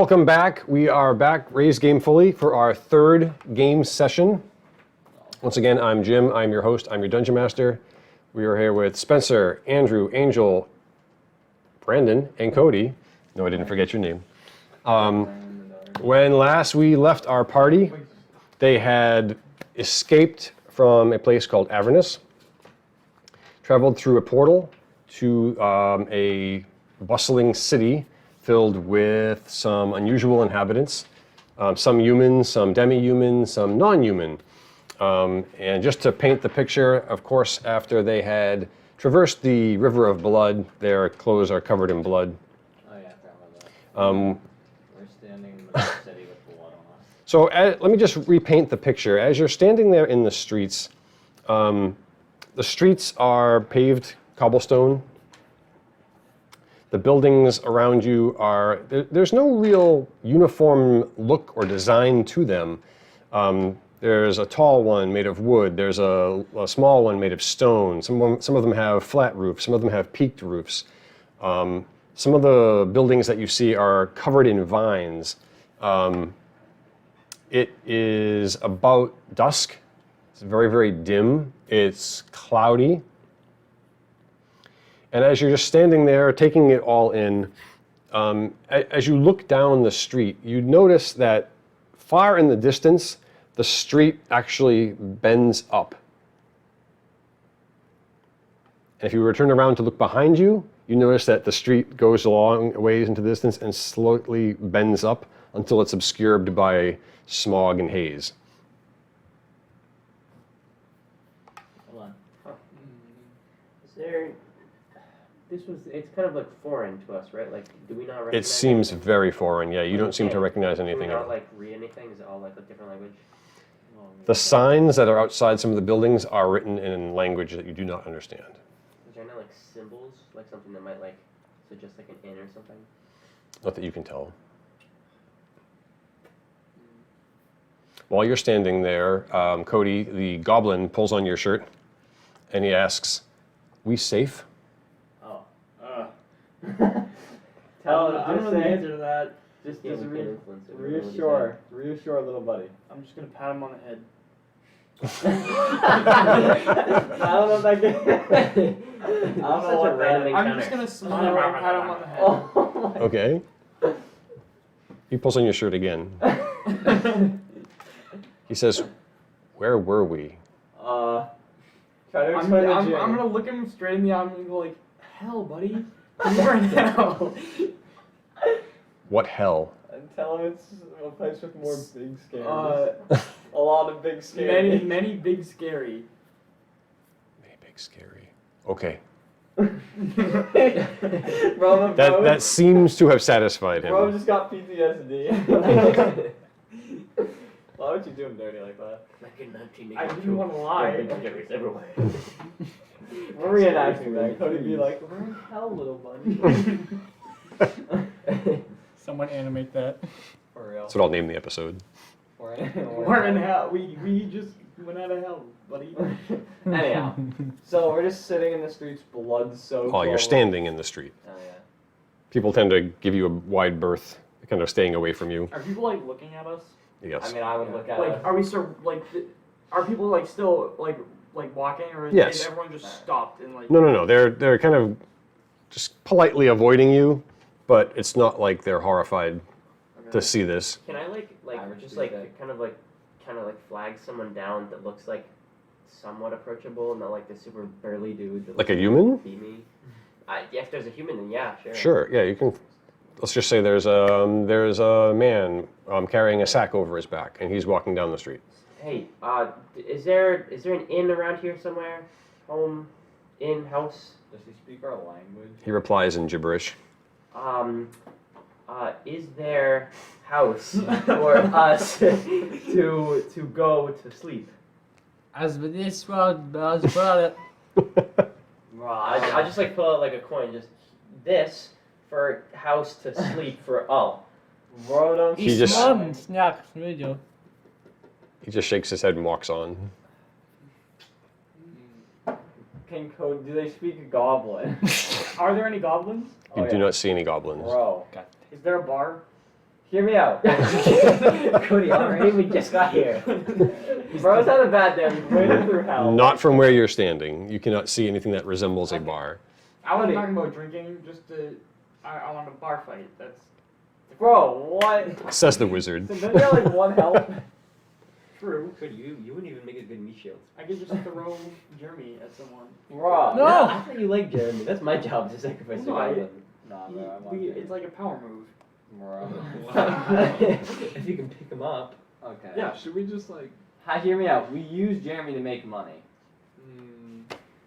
Welcome back. We are back, raised gamefully, for our third game session. Once again, I'm Jim. I'm your host. I'm your Dungeon Master. We are here with Spencer, Andrew, Angel, Brandon, and Cody. No, I didn't forget your name. When last we left our party, they had escaped from a place called Avernus, traveled through a portal to a bustling city filled with some unusual inhabitants, some human, some demi-human, some non-human. And just to paint the picture, of course, after they had traversed the River of Blood, their clothes are covered in blood. Oh yeah, I forgot about that. We're standing in the city with blood on us. So let me just repaint the picture. As you're standing there in the streets are paved cobblestone. The buildings around you are, there's no real uniform look or design to them. There's a tall one made of wood. There's a small one made of stone. Some of them have flat roofs. Some of them have peaked roofs. Some of the buildings that you see are covered in vines. It is about dusk. It's very, very dim. It's cloudy. And as you're just standing there, taking it all in, as you look down the street, you notice that far in the distance, the street actually bends up. And if you were to turn around to look behind you, you notice that the street goes a long ways into the distance and slowly bends up until it's obscured by smog and haze. Hold on. Is there... it's kind of like foreign to us, right? Like, do we not recognize It seems anything? very foreign, yeah. You don't seem to recognize Do we anything at not, all. like, read anything? Is it all, like, a different language? The signs that are outside some of the buildings are written in language that you do not understand. Is there no, like, symbols? Like, something that might, like, suggest, like, an inn or something? Not that you can tell. While you're standing there, Cody, the goblin, pulls on your shirt and he asks, "We safe?" Oh. Tell I him, don't know the answer to that. Just Yeah, we can't influence it. reassure little buddy. I'm just gonna pat him on the head. I don't know if that can. I don't know what random I'm just gonna smile and pat him on the head. Oh, Okay. He pulls on your shirt again. He says, "Where were we?" try to I'm explain to Jim. gonna look him straight in the eye and go like, hell, buddy. Right now. What hell? And tell him it's a place with more big scares. A lot of big scares. Many big scary. Maybe big, scary. Okay. Bro, That seems to have satisfied Bro him. just got PTSD. Why would you do him dirty like that? Like in 1982. I didn't want to lie. There is everywhere. We're reenacting that. Cody'd be like, "Where in hell, little buddy?" Someone animate that. For real. That's what I'll name the episode. We're in hell. We just went out of hell, buddy. Anyhow, so we're just sitting in the streets, blood soaked. Oh, you're standing in the street. Oh yeah. People tend to give you a wide berth, kind of staying away from you. Are people like looking at us? Yes. I mean, I would look at Like, it. are we still like? Are people like still like walking, or is Yes. everyone just stopped and like? No. They're kind of just politely avoiding you, but it's not like they're horrified to see this. Can I like Average just speed like kind of like flag someone down that looks like somewhat approachable, not like the super burly dude. That Like a looks human? beamy. Yeah, if there's a human, then yeah, sure. Sure. Yeah, you can. Let's just say there's a man carrying a sack over his back, and he's walking down the street. Hey, is there an inn around here somewhere? Home, inn, house? Does he speak our language? He replies in gibberish. Is there house for us to go to sleep? As with this world, brother. I just like pull out like a coin, just this for house to sleep for all. Bro, don't He just- snack radio. He just shakes his head and walks on. do they speak goblin? Are there any goblins? You Oh, do yeah. not see any goblins. Bro. Is there a bar? Hear me out. Cody, already we just got here. Bro's not a bad day. We've waited through hell. Not from where you're standing. You cannot see anything that resembles a bar. I wasn't talking about drinking, just I want a bar fight. That's Bro, what? Says the wizard. So don't you have like one health? true. Cody, you wouldn't even make a good meat shield. I could just throw Jeremy at someone. Bro, No! I thought you liked Jeremy. That's my job to sacrifice No, a I- goblin. Nah, bro, I want It's like a power move. If you can pick him up. Okay. Yeah, should we just like? Hear me out. We use Jeremy to make money.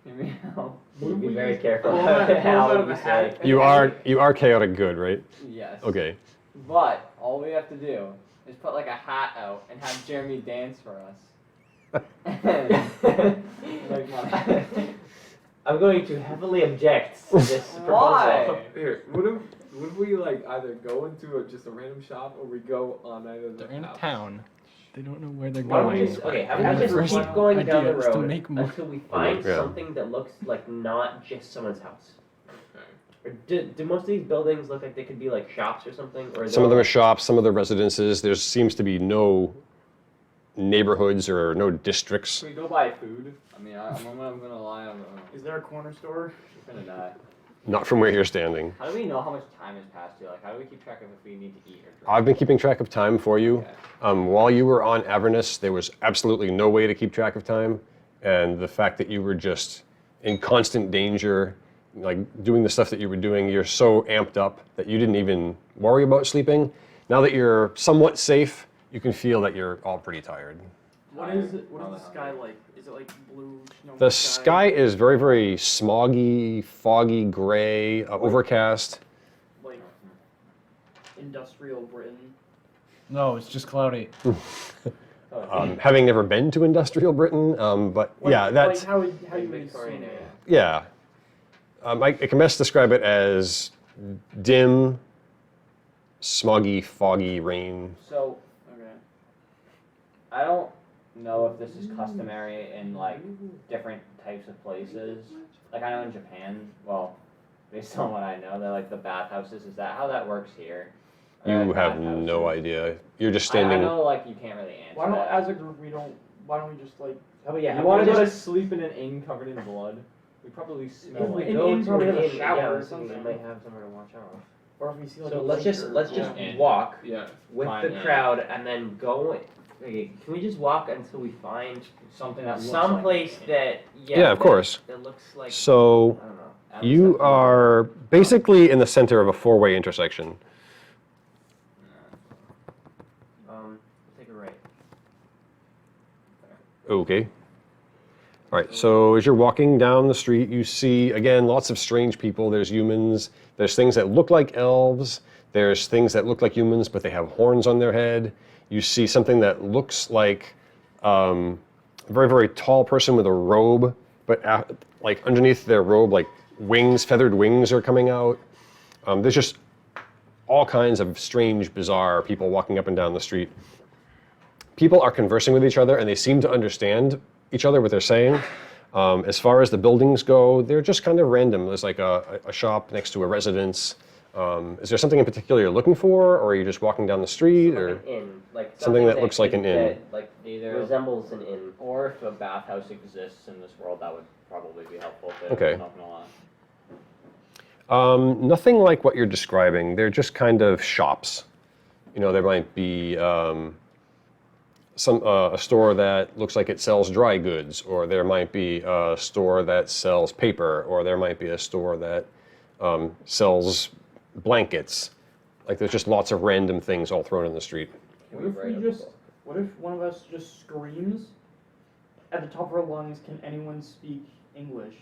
Hear me out. You be we very use- careful pull out how of you a say hat it. and You then- are chaotic good, right? Yes. Okay. But all we have to do is put like a hat out and have Jeremy dance for us. Make money. I'm going to heavily object to this proposal. Why? Here, what if we like either go into just a random shop or we go on either the They're in a house? town. They don't know where they're Why don't we going. just, okay, how And about we the just first keep going down the idea is to road make more. until we find Yeah. something that looks like not just someone's house? Okay. Or do most of these buildings look like they could be like shops or something? Or is Some it of them all- are shops, some of them are residences. There seems to be no neighborhoods or no districts. Should we go buy food? I mean, I'm gonna lie. I'm Is there a corner store? gonna die. Not from where you're standing. How do we know how much time has passed here? Like, how do we keep track of if we need to eat or drink? I've been keeping track of time for you. Okay. While you were on Avernus, there was absolutely no way to keep track of time. And the fact that you were just in constant danger, like doing the stuff that you were doing, you're so amped up that you didn't even worry about sleeping. Now that you're somewhat safe, you can feel that you're all pretty tired. What is the sky like? Is it like blue? No The sky is very, very smoggy, foggy, gray, overcast. like industrial Britain. No, it's just cloudy. Having never been to industrial Britain, but yeah, that's like how you would Victorian assume era. yeah. I can best describe it as dim, smoggy, foggy rain. So, Okay. I don't know if this is customary in like different types of places. Like I know in Japan, well, based on what I know, they're like the bathhouses. Is that how that works here? Are You there have bathhouses? no idea. You're just I standing. know, like you can't really answer Why don't, that. as a group, why don't we just like? How about, yeah, You how want to about go we to just- sleep in an inn covered in blood? We probably If smell we like An go inn to probably an has a inn, shower yeah, or we something. might have somewhere to watch out. Or if we see like So a let's just Yeah. walk Yeah. with Fine, the yeah. crowd and then go. Okay, can we just walk until we find something that looks some like place an inn. that Yeah, of course. that looks like So I don't know. you are basically in the center of a four-way intersection. Take a right. Okay. All right, so as you're walking down the street, you see, again, lots of strange people. There's humans. There's things that look like elves. There's things that look like humans, but they have horns on their head. You see something that looks like a very, very tall person with a robe, but like underneath their robe, like wings, feathered wings are coming out. There's just all kinds of strange, bizarre people walking up and down the street. People are conversing with each other, and they seem to understand each other, what they're saying. As far as the buildings go, they're just kind of random. There's like a shop next to a residence. Is there something in particular you're looking for, or are you just walking down the street, or Like an inn, like something that looks like an inn? that, like Either resembles an inn. or if a bathhouse exists in this world, that would probably be helpful too. Okay. I'm not gonna lie. Nothing like what you're describing. They're just kind of shops. You know, there might be a store that looks like it sells dry goods, or there might be a store that sells paper, or there might be a store that sells blankets. Like there's just lots of random things all thrown in the street. What if we just? What if one of us just screams at the top of our lungs? Can anyone speak English?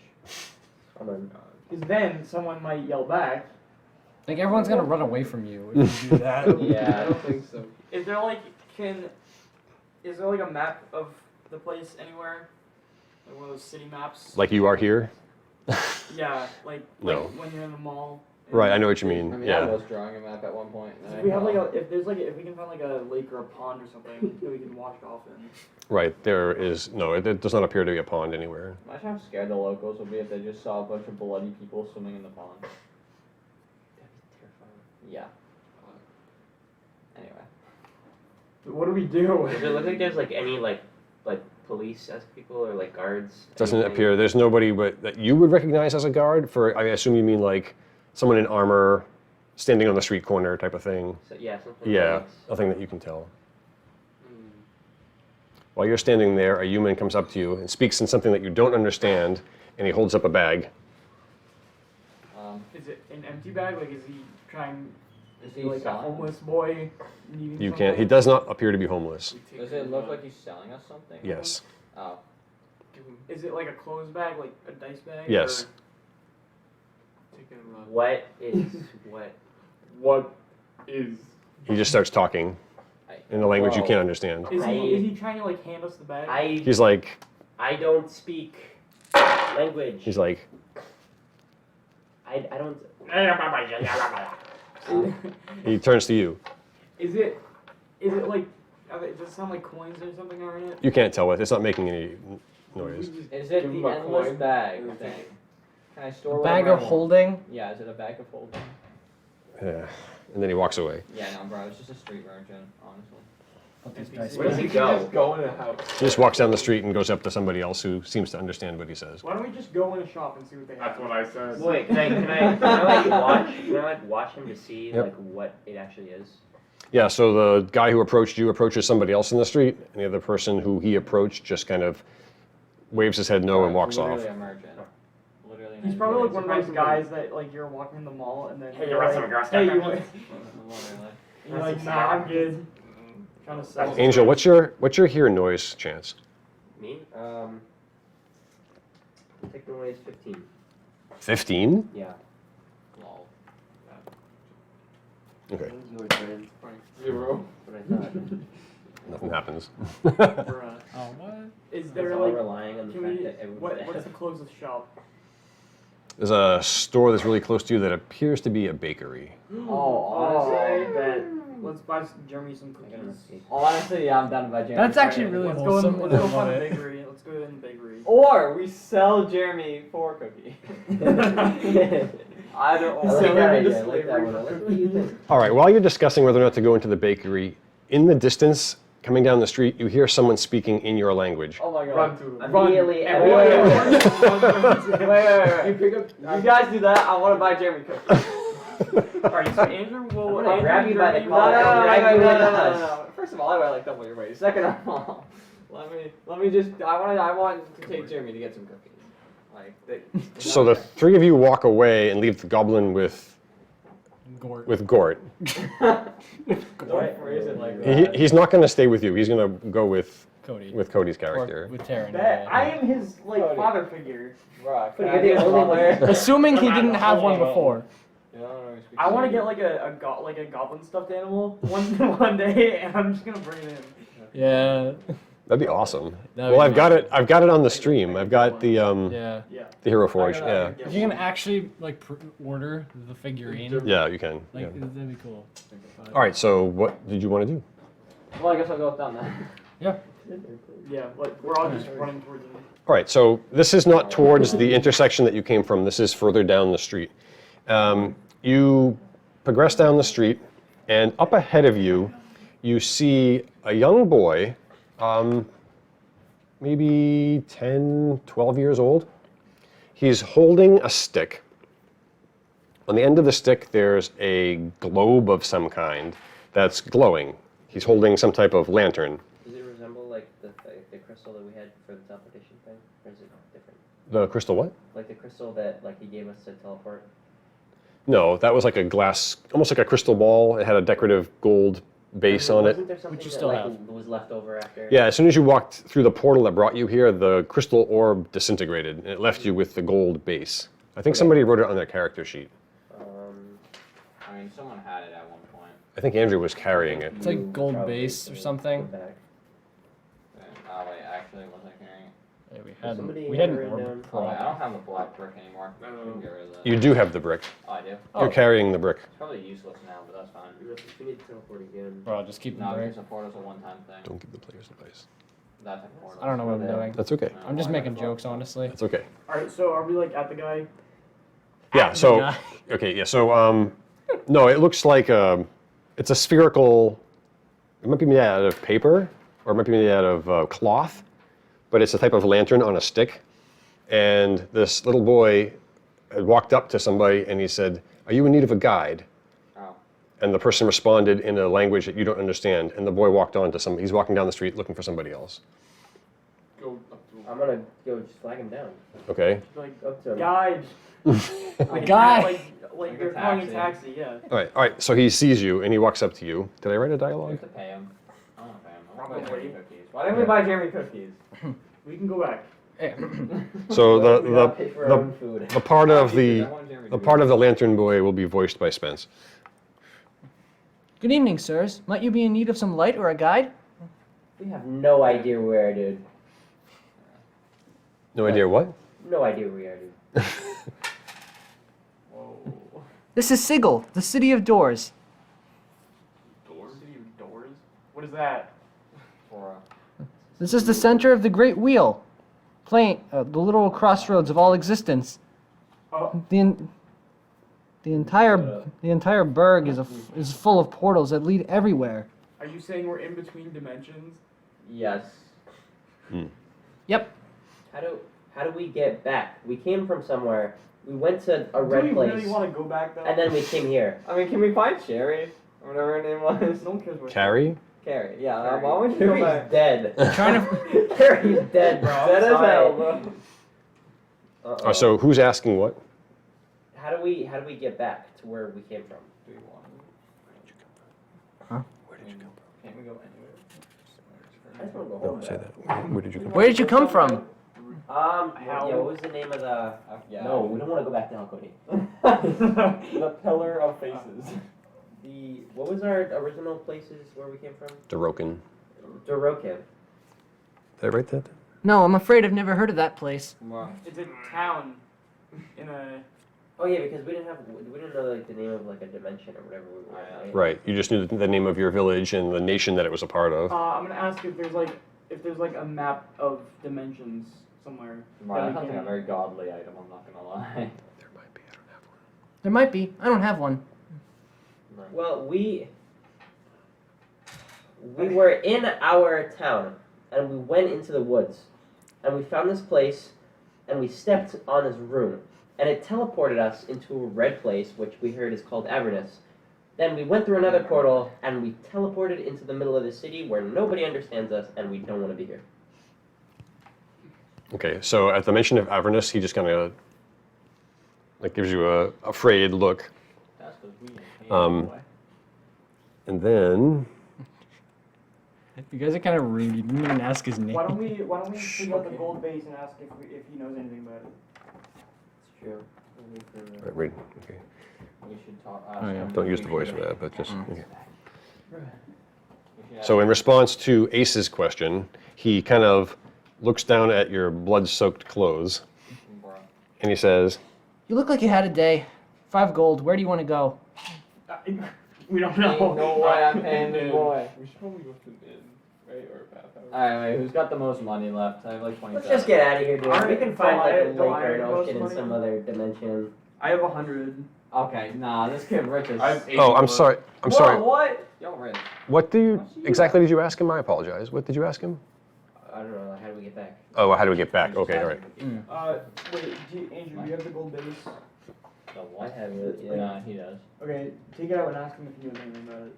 Because then someone might yell back. Like everyone's gonna run away from you if you do that. I Yeah. don't think so. Is there like is there like a map of the place anywhere? Like one of those city maps? Like you are here? Yeah, like No. when you're in the mall. Right, I know what you mean. I mean, I Yeah. was drawing a map at one point. and If we have like I- if we can find like a lake or a pond or something that we can wash off in. Right, there is, no, it does not appear to be a pond anywhere. Imagine how scared the locals would be if they just saw a bunch of bloody people swimming in the pond. Yeah. What do we do? Does it look like there's like any like police as people or like guards? Doesn't Anything? appear. There's nobody that you would recognize as a guard. I assume you mean like someone in armor, standing on the street corner type of thing. So, yeah, something. Yeah, Like nothing that you can tell. While you're standing there, a human comes up to you and speaks in something that you don't understand, and he holds up a bag. Is it an empty bag? Like, is he trying? Is Is he he like a selling? homeless boy needing You something? can't. He does not appear to be homeless. Does it look like he's selling us something? Yes. Oh. Is it like a clothes bag, like a dice bag? Yes. what is what? What is? He just starts talking in a language you Whoa. can't understand. Or is he trying to like hand us the bag? He's like, I don't speak language. he's like, I don't. he turns to you. Is it like? Does it sound like coins or something are in it? You can't tell what. It's not making any noise. Is it Give him the a endless coin. bag thing? Can I store Bag whatever of I want? holding. Yeah, is it a bag of holding? Yeah. And then he walks away. Yeah, no, bro, it's just a street merchant, honestly. Put these NPC. dice Where does back. he go? Just go in a house. He just walks down the street and goes up to somebody else who seems to understand what he says. Why don't we just go in a shop and see what they have? That's what I said. Wait, can I like watch him to see Yep. like what it actually is? Yeah, so the guy who approached you approaches somebody else in the street, and the other person who he approached just kind of waves his head no and walks off. Literally a merchant. Literally. He's probably like one of those guys that like you're walking in the mall and then Hey, you you're want like, some grass hey, you pepper? want? Literally. You're like, nah, I'm good. Trying to sell. Angel, what's your hear noise chance? Me? Take the away is 15. 15? Yeah. Lol. Okay, Your turn. 0. What I thought. nothing happens. Bruh. Oh, what? Is They're there all like? relying on the Can fact we? that everyone's What's the closest shop? There's a store that's really close to you that appears to be a bakery. Oh, honestly, that. Let's buy Jeremy some I got cookies. enough cake. honestly, yeah, I'm done by Jeremy. That's actually really Let's go. wholesome. Let's go I love find the it. bakery. Let's go in the bakery. Or we sell Jeremy 4 cookie. I don't I like sell that him idea. to I like that slavery. one. I like what you think. All right, while you're discussing whether or not to go into the bakery, in the distance, coming down the street, you hear someone speaking in your language. Oh my god. Run to him. Immediately, Wait, everyone. wait. You pick up. You guys do that. I want to buy Jeremy cookies. Alright, so Andrew will. I'm gonna grab you by the No, collar. no. First of all, I wear like double your weight. Second of all, let me just. I want to take Jeremy to get some cookies. Like. So the three of you walk away and leave the goblin with Gort. Gort. Don't phrase it like that. He's not going to stay with you. He's going to go with Cody. Cody's Or character. with Taryn. That I am his like Cody. father figure. Bro, But you're the only one. Assuming he didn't have one before. I want to get like a goblin stuffed animal one day, and I'm just gonna bring it in. Yeah. That'd be awesome. That'd Well, be I've got it on the stream. I've got the Yeah. Yeah. the Hero Forge. I Yeah, gotta If you can actually like order the figurine, yeah, you can. like Yeah. that'd be cool. All right. So what did you want to do? Well, I guess I'll go with them then. Yeah, like we're all just running towards him. All right. So this is not towards the intersection that you came from. This is further down the street. You progress down the street, and up ahead of you, you see a young boy, maybe 10, 12 years old. He's holding a stick. On the end of the stick, there's a globe of some kind that's glowing. He's holding some type of lantern. Does it resemble like the crystal that we had for the teleportation thing, or is it different? The crystal what? Like the crystal that like he gave us to teleport. No, that was like a glass, almost like a crystal ball. It had a decorative gold base on it. Wasn't there something Which you that still like have. was left over after? Yeah, as soon as you walked through the portal that brought you here, the crystal orb disintegrated, and it left you with the gold base. I think somebody wrote it on their character sheet. I mean, someone had it at one point. I think Andrew was carrying it. It's like gold Probably base or go something. back. Oh wait, actually, was I carrying it? Yeah, Somebody we had had an written orb down- Oh, wait, I pro. don't have the black brick anymore. I don't We can know. get rid of that. You do have the brick. Oh, I do. You're carrying the brick. It's probably useless now, but that's fine. If you need to teleport again. Bro, just keep No, them because right. the portal's a one-time thing. Don't give the players advice. That's a portal. I don't know what I'm Yeah. doing. That's okay. I'm just making jokes, honestly. That's okay. Alright, so are we like at the guy? Yeah. So guy. okay. Yeah. So no, it looks like it's a spherical It might be made out of paper, or it might be made out of cloth, but it's a type of lantern on a stick. And this little boy had walked up to somebody and he said, "Are you in need of a guide?" Oh. And the person responded in a language that you don't understand. And the boy walked on to somebody. He's walking down the street looking for somebody else. Go up to him. I'm gonna go just flag him down. Okay. Like, Up to him. guide. A guy. Like Like a you're calling a taxi. taxi, yeah. All right. So he sees you and he walks up to you. Did I write a You dialogue? have to pay him. I don't pay him. I want to buy Probably. Jeremy cookies. Why didn't we buy Jeremy cookies? We can go back. Hey. So We gotta pay for our own food. the part of I want Jeremy the cookies. part of the lantern boy will be voiced by Spence. Good evening, sirs. Might you be in need of some light or a guide? We have no idea where, dude. No idea what? No idea where we are, dude. Whoa. This is Sigil, the city of doors. Doors? City of Doors? What is that? For, This is the center of the Great Wheel, the literal crossroads of all existence. Oh, The entire burg is full of portals that lead everywhere. are you saying we're in between dimensions? yes. Yep. How do we get back? We came from somewhere. We went to a Do red we place, really want to go back though? and then we came here. I mean, can we find Sherry? Or whatever her name was. no one cares what. Carrie? Carrie. Yeah, why would you go Carrie's back? dead. Trying to. Carrie's dead, bro. Dead as Sorry. hell, bro. Uh-oh. So who's asking what? How do we get back to where we came from? Do we want to? Where did you come Can't we go anywhere? I just want to go from? home. No, say that. Where did you come from? Where did you come from? How? How? What was the name of the? Yeah. No, we don't want to go back to Cody. The Pillar of Faces. What was our original places where we came from? Dorokin. Dorokin. Did I write that? No, I'm afraid I've never heard of that place. It's a town in a. Oh yeah, because we didn't know like the name of like a dimension or whatever we were. Right? Right. You just knew the name of your village and the nation that it was a part of. I'm gonna ask if there's like a map of dimensions somewhere. Wow, that that we sounds like a can- very godly item, I'm not gonna lie. There might be. I don't have one. There might be. I don't have one. Well, we were in our town, and we went into the woods, and we found this place, and we stepped on this room, and it teleported us into a red place, which we heard is called Avernus. Then we went through another portal, and we teleported into the middle of the city where nobody understands us, and we don't want to be here. Okay. So at the mention of Avernus, he just kind of like gives you a afraid look, That's because we ain't Um, boy. and then You guys are kind of rude. You didn't even ask his name. Why don't we figure out the gold base and ask if he knows anything about it? It's true. right, wait, okay. We should talk. Oh, yeah. Don't use the voice for that, but just. Okay. We should So in response to Ace's question, he kind of looks down at your blood-soaked clothes, Bro. and he says, You look like you had a day. 5 gold. Where do you want to go? We don't Ain't know. no way I'm paying the boy. We should probably go to an inn, right? Or a bathhouse. Alright, wait, who's got the most money left? I have like 20. Let's just get out of here, dude. Alright, We can find like a lake don't or I an have ocean in most some money? other dimension. I have 100. Okay, nah, this kid rich as. I have 80 "Oh, I'm more. sorry. I'm Whoa, sorry. what? Yo, rich. What exactly did you ask him? I apologize. What did you ask him? I don't know. How do we get back? Oh, how do we get back? Okay, all right. Wait, Andrew, do you have the gold base? The I what? have it. Yeah. Nah, he does. Okay, take it out and ask him if he knows anything about it.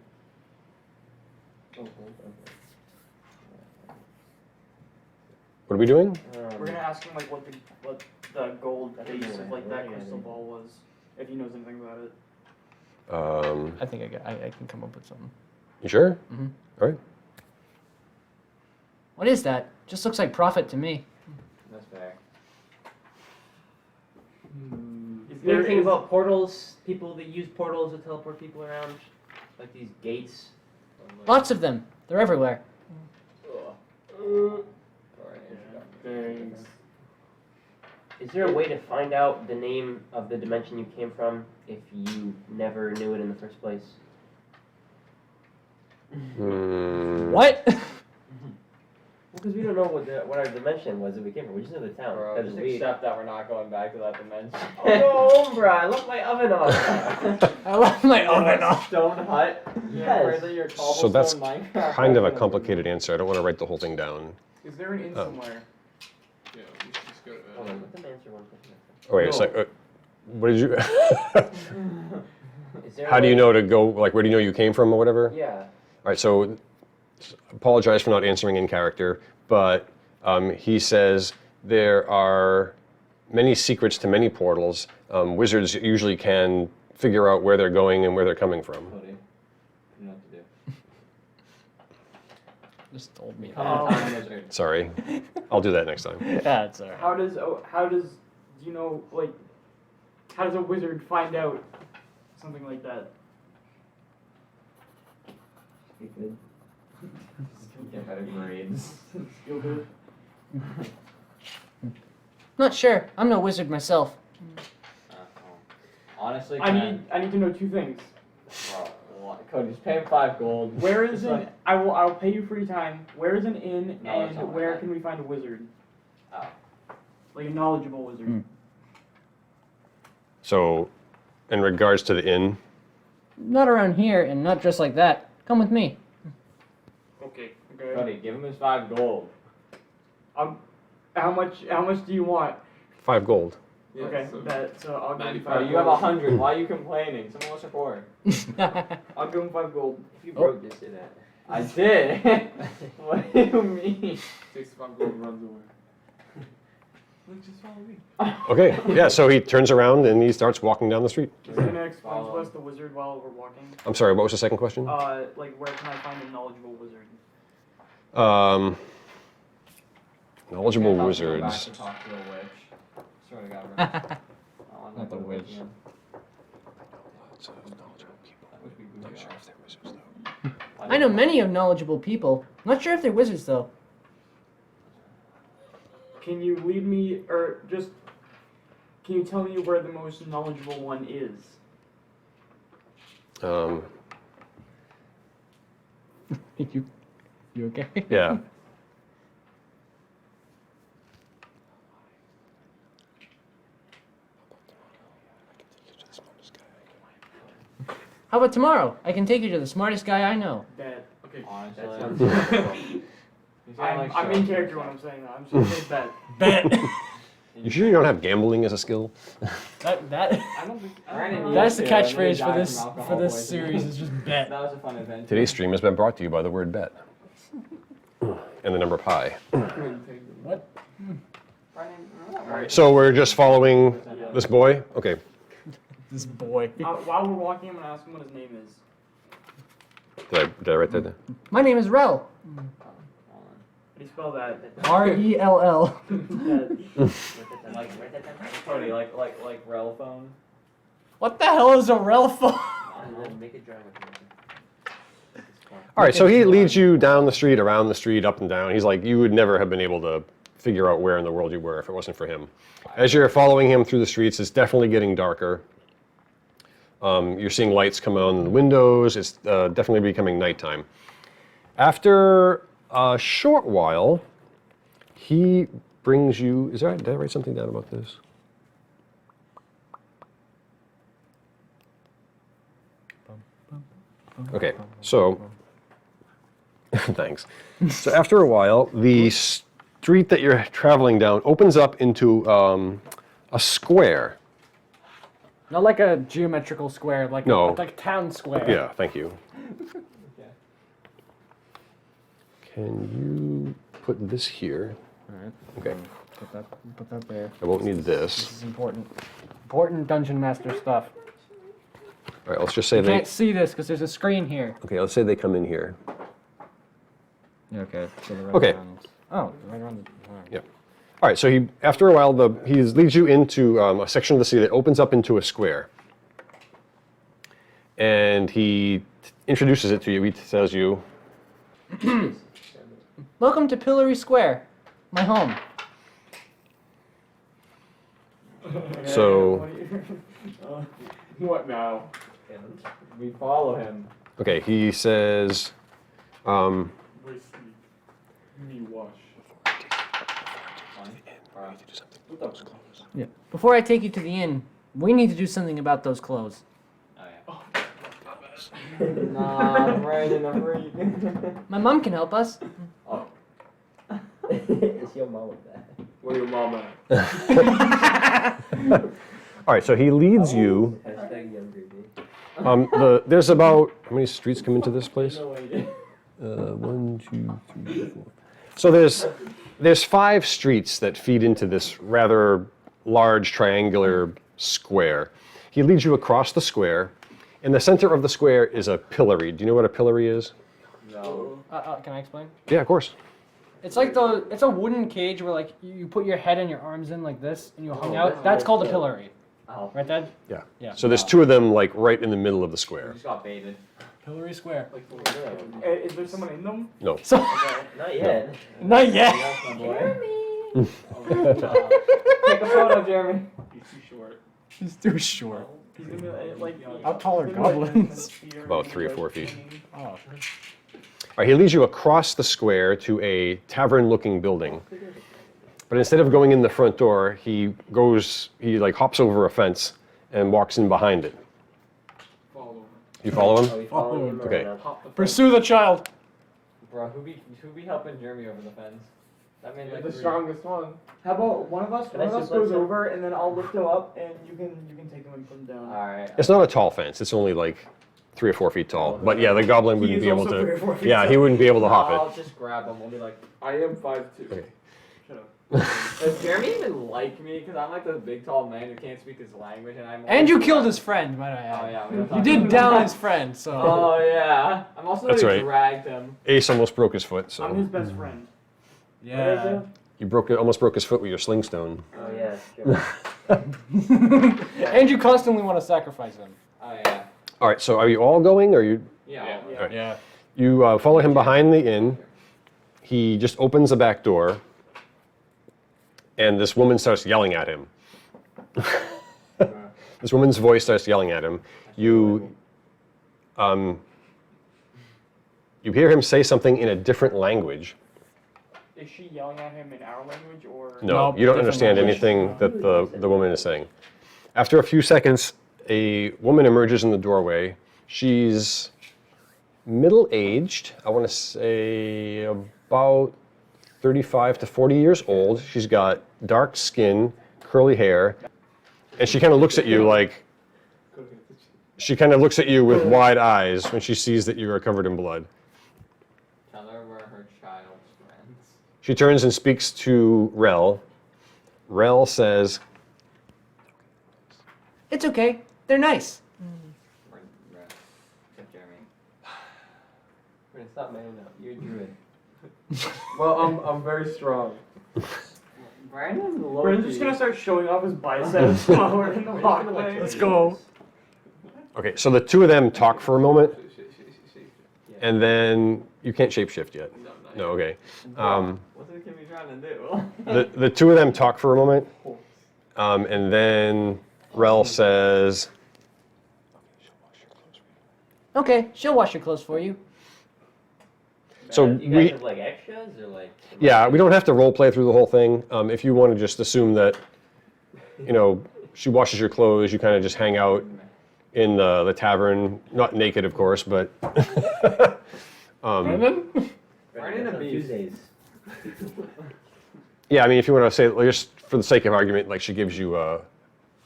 What are we doing? We're gonna ask him like what the gold I don't base know of like where that he crystal is. ball was, if he knows anything about it. I think I can come up with something. You sure? Mhm. All right. What is that? Just looks like profit to me. That's fair. Is You ever think about portals? People that use portals to teleport people around, like these gates. Lots of them. They're everywhere. Thanks. Is there a way to find out the name of the dimension you came from if you never knew it in the first place? Hmm. What? Because we don't know what our dimension was that we came from. We just know the town. Bro, Because just we. accept that we're not going back to that dimension. Oh no, bro! I left my oven on. I left my oven off. Stone hut. Yes. So that's kind of a complicated answer. I don't want to write the whole thing down. Is there an inn somewhere? Yeah, we should just go to Hold on, let them answer one question. Oh, wait No. a sec. What did you? Is there How do you know to go? Like, where do you know you came from or whatever? Yeah. All right. So, apologize for not answering in character, but he says there are many secrets to many portals. Wizards usually can figure out where they're going and where they're coming from. Cody, you know what to do. Just told me. Time wizard. Sorry, I'll do that next time. Yeah, it's alright. How does do you know, like, how does a wizard find out something like that? You good? Get better grades. Skill good? Not sure. I'm no wizard myself. Honestly, I need to know two things. Well, Cody, just pay him 5 gold. Where is an I'll pay you free time. Where is an inn No, that's not and what where I can we find a wizard? Oh. Like a knowledgeable wizard. So, in regards to the inn, Not around here, and not just like that. Come with me. Okay. Okay. Cody, give him his 5 gold. How much do you want? 5 gold. Yeah, Okay. so So I'll give him 95. Oh, 5 you have gold. 100. Why are you complaining? Some of us are poor. I'll give him 5 gold. If you Oh. broke this, say that. I did. What do you mean? takes 5 gold and runs away. Look, just follow me. Okay, yeah, so he turns around and he starts walking down the street. Is it gonna explain to Follow. us the wizard while we're walking? I'm sorry, what was the second question? Like where can I find a knowledgeable wizard? Knowledgeable I'll go back wizards. to talk to a witch. Swear to God, bro. Oh, I'm Not the gonna witch. again. That would be bougie. I know many of knowledgeable people. Not sure if they're wizards though. Can you lead me, or just can you tell me where the most knowledgeable one is? You okay? Yeah. How about tomorrow? I can take you to the smartest guy I know. Bet. Okay. Honestly. That sounds I'm in character when I'm saying that. I'm just saying bet. Bet. You sure you don't have gambling as a skill? that I don't think. Brandon, that's the you too, and then catchphrase you for die this from alcohol for this poisoning. series is just bet. That was a fun adventure. Today's stream has been brought to you by the word bet. And the number pi. What? Brandon, So we're just following this boy? Okay. This boy. While we're walking, I'm gonna ask him what his name is. Did I write that down? My name is Rel. How do you spell that? R-E-L-L. Cody, like rel phone. What the hell is a Rel phone? And then make it dry with me. All right, so he leads you down the street, around the street, up and down. He's like, you would never have been able to figure out where in the world you were if it wasn't for him. As you're following him through the streets, it's definitely getting darker. You're seeing lights come on in the windows. It's definitely becoming nighttime. After a short while, he brings you. Did I write something down about this? Okay, so thanks. So after a while, the street that you're traveling down opens up into a square. Not like a geometrical square, like No. like a town square. Yeah, thank you. Okay. Can you put this here? Alright. Okay, Put that there. I won't need This this. is important. Important Dungeon Master stuff. All right, let's just say You they. can't see this because there's a screen here. Okay, let's say they come in here. Yeah, okay. So the Okay. Oh, right around the. All right. Yeah. All right, so after a while, he leads you into a section of the city that opens up into a square. And he introduces it to you. He tells you, Welcome to Pillory Square, my home. So- What now? We follow him. okay, he says, Where's Steve? Me wash. Yeah. Before I take you to the inn, we need to do something about those clothes. Oh yeah. Nah, Brandon, I'm reading. My mom can help us. Oh, Is your mom with that? Where your mom at? All right, so he leads you. Hashtag younger me. There's about, how many streets come into this place? no way. 1, 2, 3, 4. So there's 5 streets that feed into this rather large triangular square. He leads you across the square. In the center of the square is a pillory. Do you know what a pillory is? No. Can I explain? Yeah, of course. It's like it's a wooden cage where like you put your head and your arms in like this and you hung out. That's called a pillory. Oh, Right, Dad? Yeah. Yeah. So there's 2 of them like right in the middle of the we square. just got baited. Pillory square. Like, Is there someone in them? No. So, Not yet. not yet. That's my boy. Take a photo, Jeremy. he's too short. He's too short. He's gonna be like. How tall are he's gonna be, like, goblins? About 3 or 4 feet. Oh. All right, he leads you across the square to a tavern-looking building. But instead of going in the front door, he like hops over a fence and walks in behind it. Follow him. You follow Are him? we following him Okay. around? Pop the Pursue the child. Bro, who be helping Jeremy over the fence? That made You're like the 3. strongest one. How about one of us? Can One I of us suplex goes him? over, and then I'll lift him up, and you can take him and put him down. Alright. It's not a tall fence. It's only like 3 or 4 feet tall. But yeah, the goblin He wouldn't is be able also 3 or 4 to. feet Yeah, tall. he wouldn't be able to hop I'll it. just grab him. We'll be like, I am 5'2". Okay. Shut up. does Jeremy even like me? Because I'm like the big tall man who can't speak his language, and I'm. And you killed his friend, might I Oh add. yeah. We don't You talk did about down that. his friend, so. Oh yeah. I'm also That's the right. dragged him. Ace almost broke his foot, I'm his so best friend. Yeah. you almost broke his foot with your sling stone. Oh yeah. Sure. And you constantly want to sacrifice him. Oh yeah. All right, so are you all going, or you? Yeah. Yeah. All right. Yeah. You follow him behind the inn. He just opens the back door, and this woman starts yelling at him. This woman's voice starts yelling at him. You hear him say something in a different language. Is she yelling at him in our language or? No, No, you don't different understand language. anything that the woman is saying. After a few seconds, a woman emerges in the doorway. She's middle-aged. I want to say about 35 to 40 years old. She's got dark skin, curly hair, and she kind of looks at you like, she kind of looks at you with wide eyes when she sees that you are covered in blood. Tell her we're her child's friends. She turns and speaks to Rel. Rel says, It's okay. They're nice. Except Jeremy. We're gonna stop manning up. You're a druid. Well, I'm very strong. Brandon's low. Brandon's just gonna start showing off his biceps while we're in the walkway. Let's go. okay, so the 2 of them talk for a moment, and then you can't shapeshift yet. No, okay. What's this kid be trying to do? The 2 of them talk for a moment, and then Rel says, Okay, she'll wash your clothes for you. So you guys we- have like extras or like? yeah, we don't have to role play through the whole thing. If you want to just assume that, she washes your clothes, you kind of just hang out in the tavern, not naked, of course, but Brandon? Brandon on a beast. Tuesdays. yeah, I mean, if you want to say, like, just for the sake of argument, like she gives you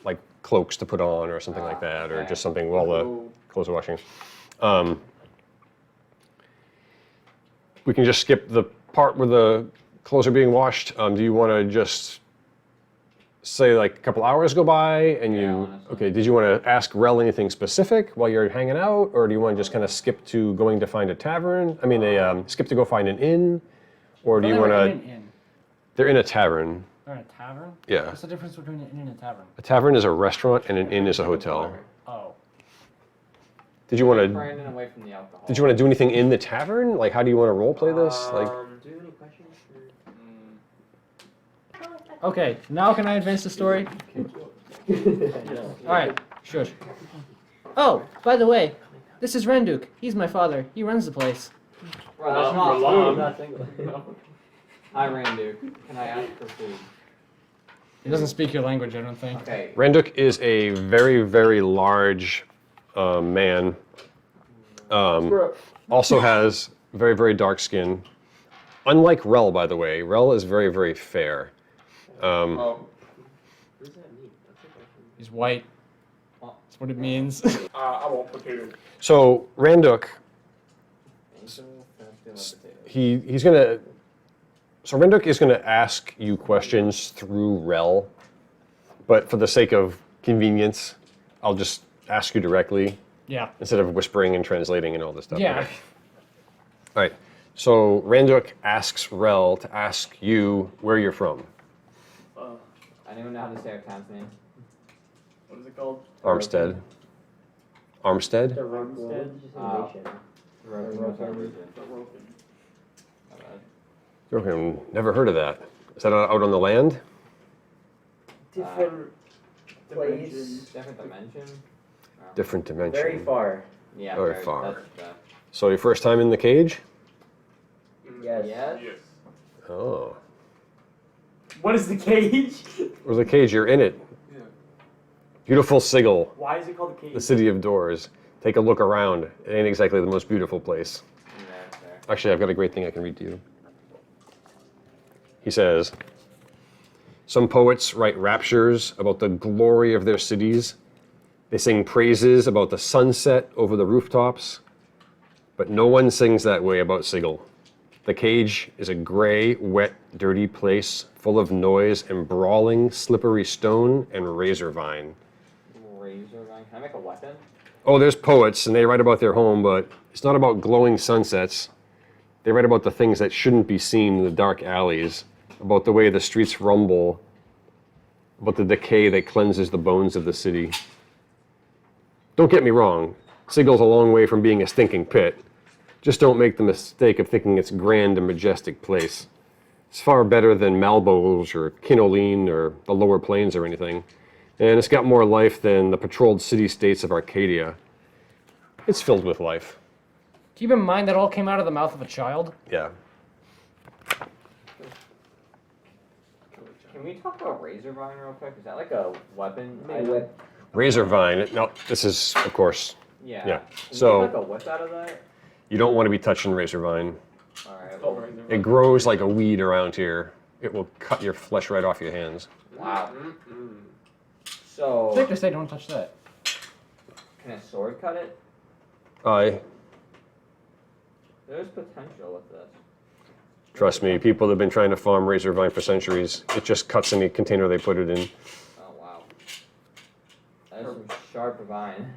like cloaks to put on or something like that, or okay. just something while the Oh, clothes are washing. We can just skip the part where the clothes are being washed. Do you want to just say like a couple hours go by and Yeah, you, honestly. okay, did you want to ask Rel anything specific while you're hanging out, or do you want to just kind of skip to going to find a tavern? I mean, skip to go find an inn, or do you want to, they're in a tavern. They're in a tavern? Yeah. What's the difference between an inn and a tavern? A tavern is a restaurant and an inn is a hotel. Oh. Did you want to, Brandon away from the alcohol. did you want to do anything in the tavern? Like, how do you want to role play this? Like, Do you have any questions for? Okay, now can I advance the story? No. Alright, shush. Oh, by the way, this is Renduk. He's my father. He runs the place. Bro, that's I'm not not food. single. Hi, Randu. Can I ask for food? He doesn't speak your language, I don't think. Okay. Renduk is a very, very large man Also has very, very dark skin. Unlike Rel, by the way, Rel is very, very fair. Oh. What does that mean? That's a question. He's white. That's what it means. I want potato. So Randuk, Angel, potato. he's gonna. So Randuk is gonna ask you questions through Rel, but for the sake of convenience, I'll just ask you directly Yeah. instead of whispering and translating and all this stuff. Yeah. Okay. All right. So Randuk asks Rel to ask you where you're from. I don't even know how to say our town's name. What is it called? Armstead. Armstead? The religious innovation. What's our region? Okay, never heard of that. Is that out on the land? Different place. Different dimension? Different dimension. Very far. Yeah, Very far. That's the, So your first time in the cage? Yes. yes? Yes. Oh. What is the cage? Where's the cage? You're in it. Yeah. Beautiful Sigil, Why is it called a cage? the city of doors. Take a look around. It ain't exactly the most beautiful place. Yeah, there. Actually, I've got a great thing I can read to you. He says, some poets write raptures about the glory of their cities. They sing praises about the sunset over the rooftops. But no one sings that way about Sigil. The cage is a gray, wet, dirty place full of noise and brawling, slippery stone and razor vine. Razor vine. Can I make a weapon? Oh, there's poets, and they write about their home, but it's not about glowing sunsets. They write about the things that shouldn't be seen in the dark alleys, about the way the streets rumble, about the decay that cleanses the bones of the city. Don't get me wrong, Sigil's a long way from being a stinking pit. Just don't make the mistake of thinking it's a grand and majestic place. It's far better than Malbos or Kinoline or the lower plains or anything. And it's got more life than the patrolled city-states of Arcadia. It's filled with life. Keep in mind that all came out of the mouth of a child. Yeah. Can we talk about razor vine real quick? Is that like a weapon? Maybe item? whip. Razor vine. No, this is, of course, Yeah. Yeah. Can So- we make like a whip out of that? you don't want to be touching razor vine. Alright. Oh, Well, right there. It grows like a weed around here. It will cut your flesh right off your hands. wow. Mm-mm. So, Safe to say, don't touch that. can a sword cut it? There's potential with this. Trust me, people have been trying to farm razor vine for centuries. It just cuts any container they put it in. Oh wow. That is some sharp vine.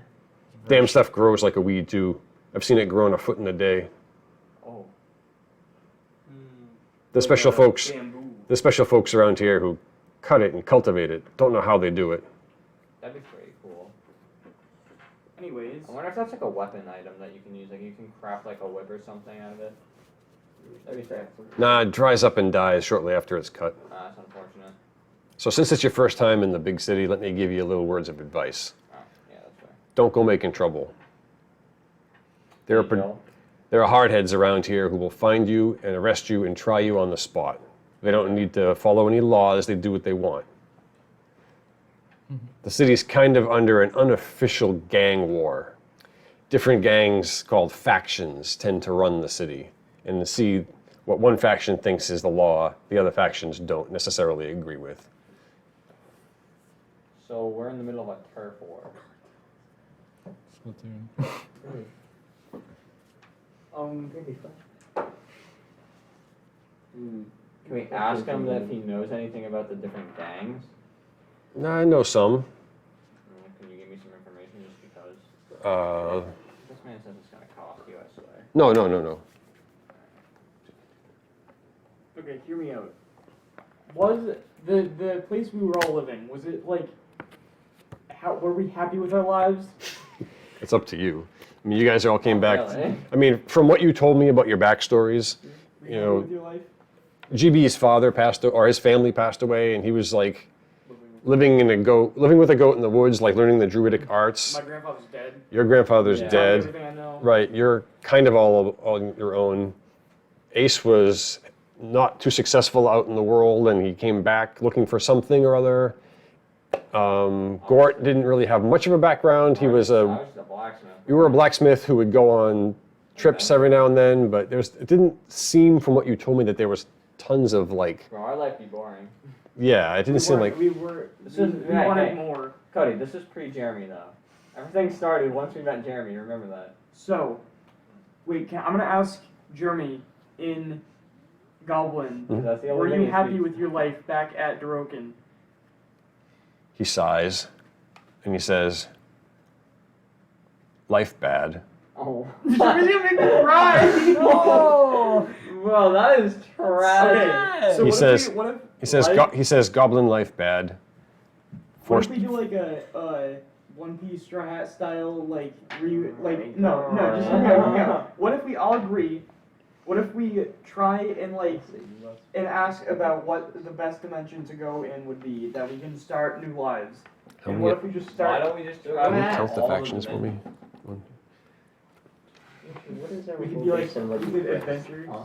Damn stuff grows like a weed too. I've seen it growing a foot in a day. Oh. The special folks, Bamboo. the special folks around here who cut it and cultivate it don't know how they do it. That'd be pretty cool. Anyways, I wonder if that's like a weapon item that you can use. Like you can craft like a whip or something out of it. That'd be fair. Nah, it dries up and dies shortly after it's cut. That's unfortunate. So since it's your first time in the big city, let me give you a little words of advice. Oh, yeah, that's fair. Don't go making trouble. There are, Angel. there are hardheads around here who will find you and arrest you and try you on the spot. They don't need to follow any laws, they do what they want. The city's kind of under an unofficial gang war. Different gangs called factions tend to run the city. And to see what one faction thinks is the law, the other factions don't necessarily agree with. So we're in the middle of a turf war. Maybe fun. Can we ask him if he knows anything about the different gangs? Nah, I know some. Can you give me some information just because? This man says it's gonna cost you, I swear. No. okay, hear me out. Was the place we were all living, was it like, how were we happy with our lives? It's up to you. I mean, you guys all came back. Really? I mean, from what you told me about your backstories, Were You happy know, with your life? GB's father passed, or his family passed away, and he was like living with a goat in the woods, like learning the druidic arts. My grandfather's dead. Your grandfather's Yeah. dead. Everything I know. Right, you're kind of all on your own. Ace was not too successful out in the world, and he came back looking for something or other. Gort didn't really have much of a background. He was I a was just a blacksmith. you were a blacksmith who would go on trips every now and then, but it didn't seem from what you told me that there was tons of like, Bro, our life be boring. yeah, it didn't seem like, we This is- we hey, wanted hey. more. Cody, this is pre-Jeremy though. Everything started once we met Jeremy. Remember that? So, wait, I'm gonna ask Jeremy in Goblin. 'Cause that's the Were only thing you he happy speaks. with your life back at Dorokin? he sighs and he says, life bad. Oh. Jeremy's gonna make me cry. No. Well, that is trash. Okay, so He what says- if we, what if He says goblin life bad. what if Forced, we do like a One Piece Straw Hat style no, just hear me out. What if we all agree? What if we try and and ask about what the best dimension to go in would be, that we can start new lives? How And many- what if we just Why start? don't we just Can try Can you to count the all of factions for me? What is our We could be like and what we do did you adventures. Huh?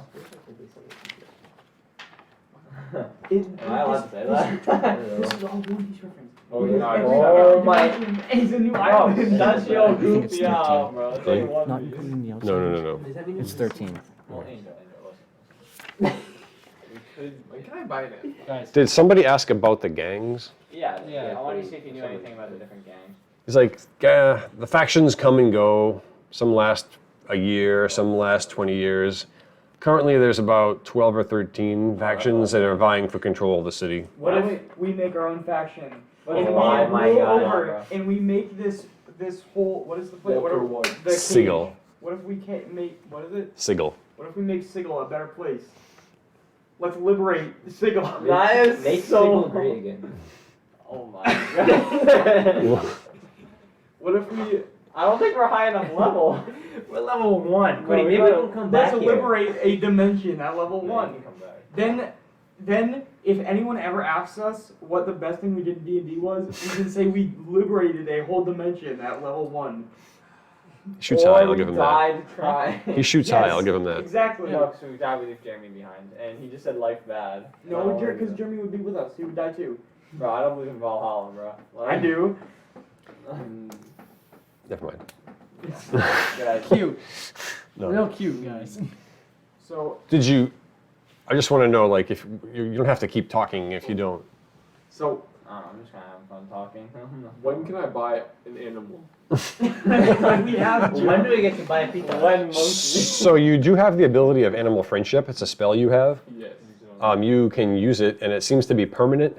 Am I allowed to say that? This is all One Piece reference. Oh, Because yeah. every Oh, my- dimension is a new Bro, island. that's your I think it's goofy out, 13. bro. It's Okay. like One Not Piece. including the outside. No. Does that mean It's 13. Well, Angel, listen. When can I buy that? Guys, Did somebody ask about the gangs? Yeah, Yeah. I wanted to see if you knew anything about the different gangs. He's like, the factions come and go. Some last a year, some last 20 years. Currently, there's about 12 or 13 factions that are vying for control of the city. What if we make our own faction? What And if we I- my roll God, over bro. and we make this whole, what is the place? Walker What Wood. are, the cage. Sigil. What if we can't make, what is it? Sigil. What if we make Sigil a better place? Let's liberate Sigil. That is Make so. Sigil great again. Oh my god. What if we, I don't think we're high enough level. We're level 1. Bro, Cody, we maybe gotta- we'll come back let's here. liberate a dimension at level Yeah, 1. you can come back. Then if anyone ever asks us what the best thing we did in D&D was, we can say we liberated a whole dimension at level 1. He shoots Or high, I'll we give him that. died trying. He shoots high, Yes, I'll give him that. Exactly. No, because we died, we left Jeremy behind, and he just said life bad. No, I don't because believe Jeremy would be with us. He would die too. it. Bro, I don't believe in Valhalla, bro. Like, I do. Never mind. Guys, cute. No. Real cute, guys. So, Did you? I just want to know, like, if you don't have to keep talking if you don't. so I don't know, I'm just kind of having fun talking. When can I buy an animal? we have When do we get to buy a pizza? When monkey. So you do have the ability of animal friendship. It's a spell you have. Yes. You can use it, and it seems to be permanent.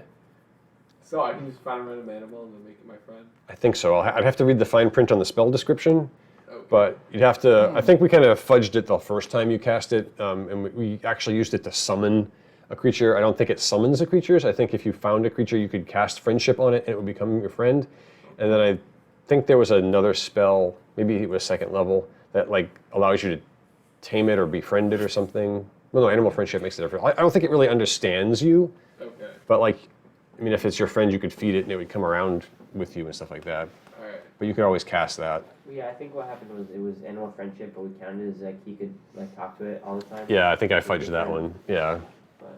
So I can just find a random animal and then make it my friend? I think so. I'd have to read the fine print on the spell description, Okay. but you'd have to. I think we kind of fudged it the first time you cast it, and we actually used it to summon a creature. I don't think it summons the creatures. I think if you found a creature, you could cast friendship on it, and it would become your friend. And then I think there was another spell, maybe it was second level, that like allows you to tame it or befriend it or something. Well, no, animal friendship makes it different. I don't think it really understands you, Okay. but like, I mean, if it's your friend, you could feed it, and it would come around with you and stuff like that. Alright. But you could always cast that. Yeah, I think what happened was it was animal friendship, but we counted as like he could like talk to it all the time. Yeah, I think I fudged that one. Yeah. But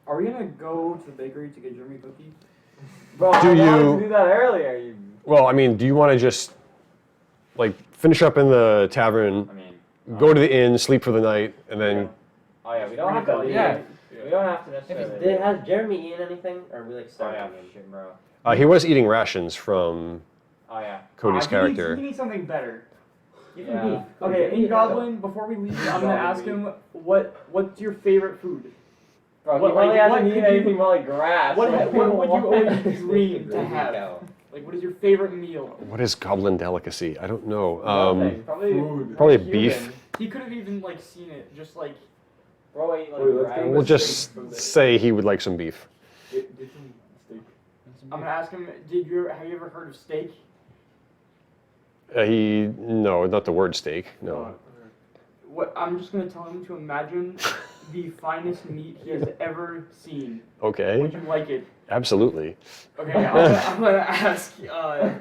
Are we gonna go to the bakery to get Jeremy cookie? Bro, Do I wanted you- to do that earlier. You, Well, I mean, do you want to just like finish up in the tavern, I mean, go to the inn, sleep for the night, and then oh yeah, we don't have to leave. Yeah. We don't have to necessarily. has Jeremy eaten anything, or are we like Oh starving yeah, him? shit, bro. he was eating rations from Oh yeah. Cody's character. He needs something better. Give Yeah. him beef. Okay, Give in Goblin, before we leave, I'm gonna ask him what's your favorite food? Bro, What, he probably like, hasn't what eaten could you- anything but like grass. What Like, would you always Gravy dream to have? cow. Like, what is your favorite meal? What is goblin delicacy? I don't know. Nothing. Probably Food. Probably human. beef. He could have even like seen it, just like Bro, I eat like Wait, let's rice. go We'll just say he would like some beef. Get some steak. I'm gonna ask him. Have you ever heard of steak? No, not the word steak. No. What I'm just gonna tell him to imagine the finest meat he has ever seen. Okay. Would you like it? Absolutely. Okay, I'm gonna ask.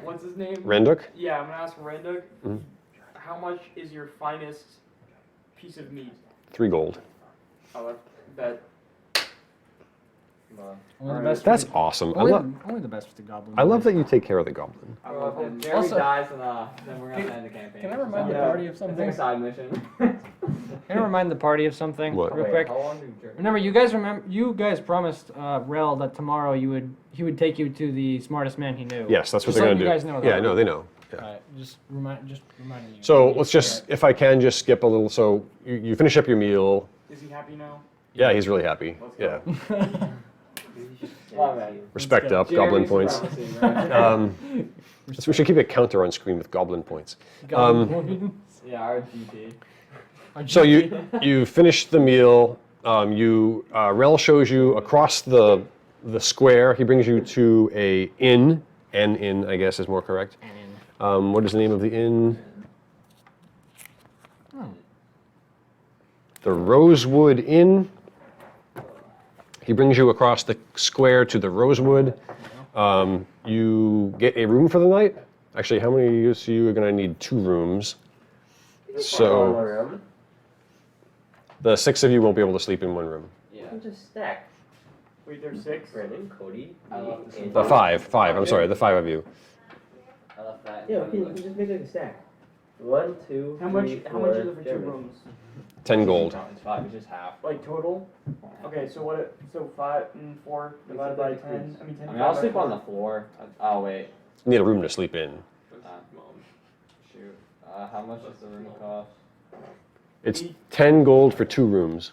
What's his name? Renduk? Yeah, I'm gonna ask Randuk. Mhm. How much is your finest piece of meat? 3 gold. Oh, that. Only the best. That's for awesome. the, only the best for the goblin. I love boys. that you take care of the goblin. I love If him. Jeremy Also- dies, then we're gonna end the campaign. Can I remind the Yeah. party of It's like something? a side mission. Can I remind the party of something? What? Real Wait, quick. how long did Jeremy? Remember, you guys promised Rel that tomorrow he would take you to the smartest man he knew. Yes, that's what Just they're letting gonna you do. guys know that. Yeah, no, they know. Yeah. Alright, just reminding you. So let's just, if I can, just skip a little. So you finish up your meal. Is he happy now? Yeah, he's really happy. Let's Yeah. go. Wow, man. Respect go. up, goblin Jeremy's points. promising, right? So we should keep a counter on screen with goblin points. Yeah, RGP. So you finish the meal. Rel shows you across the square. He brings you to a inn. An inn, I guess, is more correct. What is the name of the inn? The Rosewood Inn. He brings you across the square to the Rosewood. You get a room for the night. Actually, how many of you are going to need 2 rooms? So room. the 6 of you won't be able to sleep in one room. Yeah. You can just stack. Wait, there's 6? Brandon, Cody, I love me, this. and The five. I'm sorry, the 5 of you. I love that. Yeah, you can just make it like a stack. 1, 2, How much? 3, How much 4, is it for 2 Jeremy. rooms? 10 gold. It's 5. It's just half. Like total? Okay, so what? So 5 and 4 divided by 10. I mean 10. I mean, I'll divided by sleep on 4. the floor. Oh wait. You need a room to sleep in. Mom. Shoot. How much does the room cost? It's 10 gold for 2 rooms.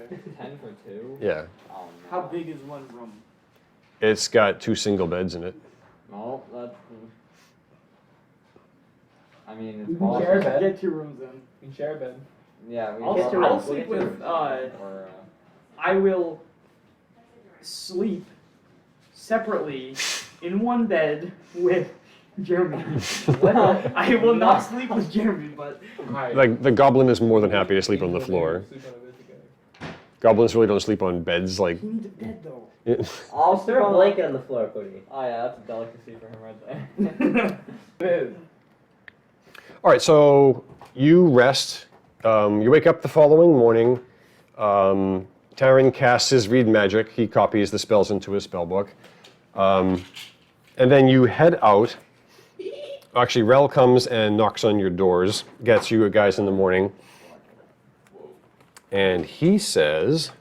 Okay. 10 for 2? Yeah. Oh no. How big is one room? It's got 2 single beds in it. No, that's. I mean, it's We possible. can get 2 rooms in. We can share a bed. Yeah, we I'll can get get to I'll it. sleep We'll get to with. it. Or, I will sleep separately in one bed with Jeremy. I will not sleep with Jeremy, but Alright. Like, the goblin is more than happy to sleep on the floor. Sleep on a bed together. Goblins really don't sleep on beds, like... he needs a bed though. I'll sleep Throw a on blanket on the floor, Cody. Oh yeah, that's a delicacy for him right there. All right, so you rest. You wake up the following morning. Taran casts his read magic. He copies the spells into his spell book. And then you head out. Actually, Rel comes and knocks on your doors, gets you guys in the morning. And he says,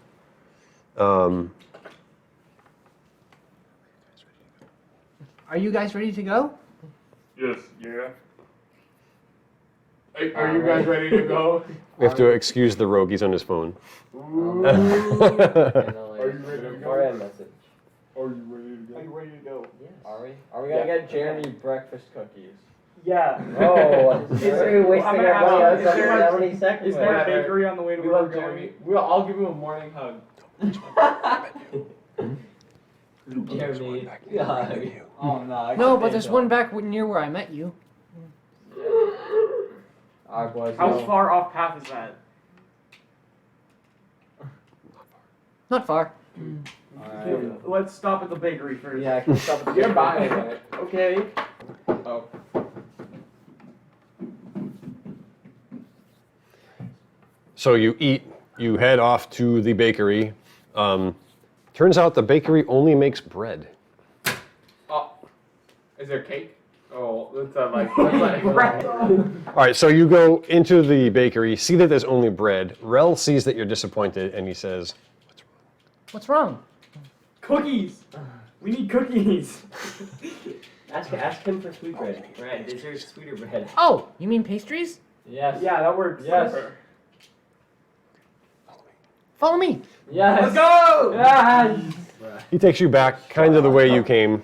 Are you guys ready to go? Yes, yeah. Are you guys ready to go? we have to excuse the rogue, he's on his phone. Are you ready to go? Or a message. Are you ready to Are you go? ready to go? Yes. Are we? Are we gonna get Jeremy breakfast cookies? Yeah. Oh, is there I'm wasting gonna our money on ask you, is something there- that many seconds? Is there a Whatever. bakery on the way to We where love we're Jeremy. going? I'll give you a morning hug. Jeremy. Oh no. I No, can't but there's think one back near where I met you. Alright, boys. How no. far off path is that? Not far. Alright. Let's stop at the bakery first. Yeah, can we stop at the You're buying it. Okay. Oh. So you eat, you head off to the bakery. Turns out the bakery only makes bread. Oh. Is there cake? Oh, that's like. All right, so you go into the bakery, see that there's only bread. Rel sees that you're disappointed, and he says, What's wrong? Cookies. We need cookies. Ask him for sweet bread. Bread. Is there sweeter bread? Oh, you mean pastries? Yes. Yeah, that works. Yes. Follow me. Yes. Let's go. Yes. he takes you back kind of the way you came,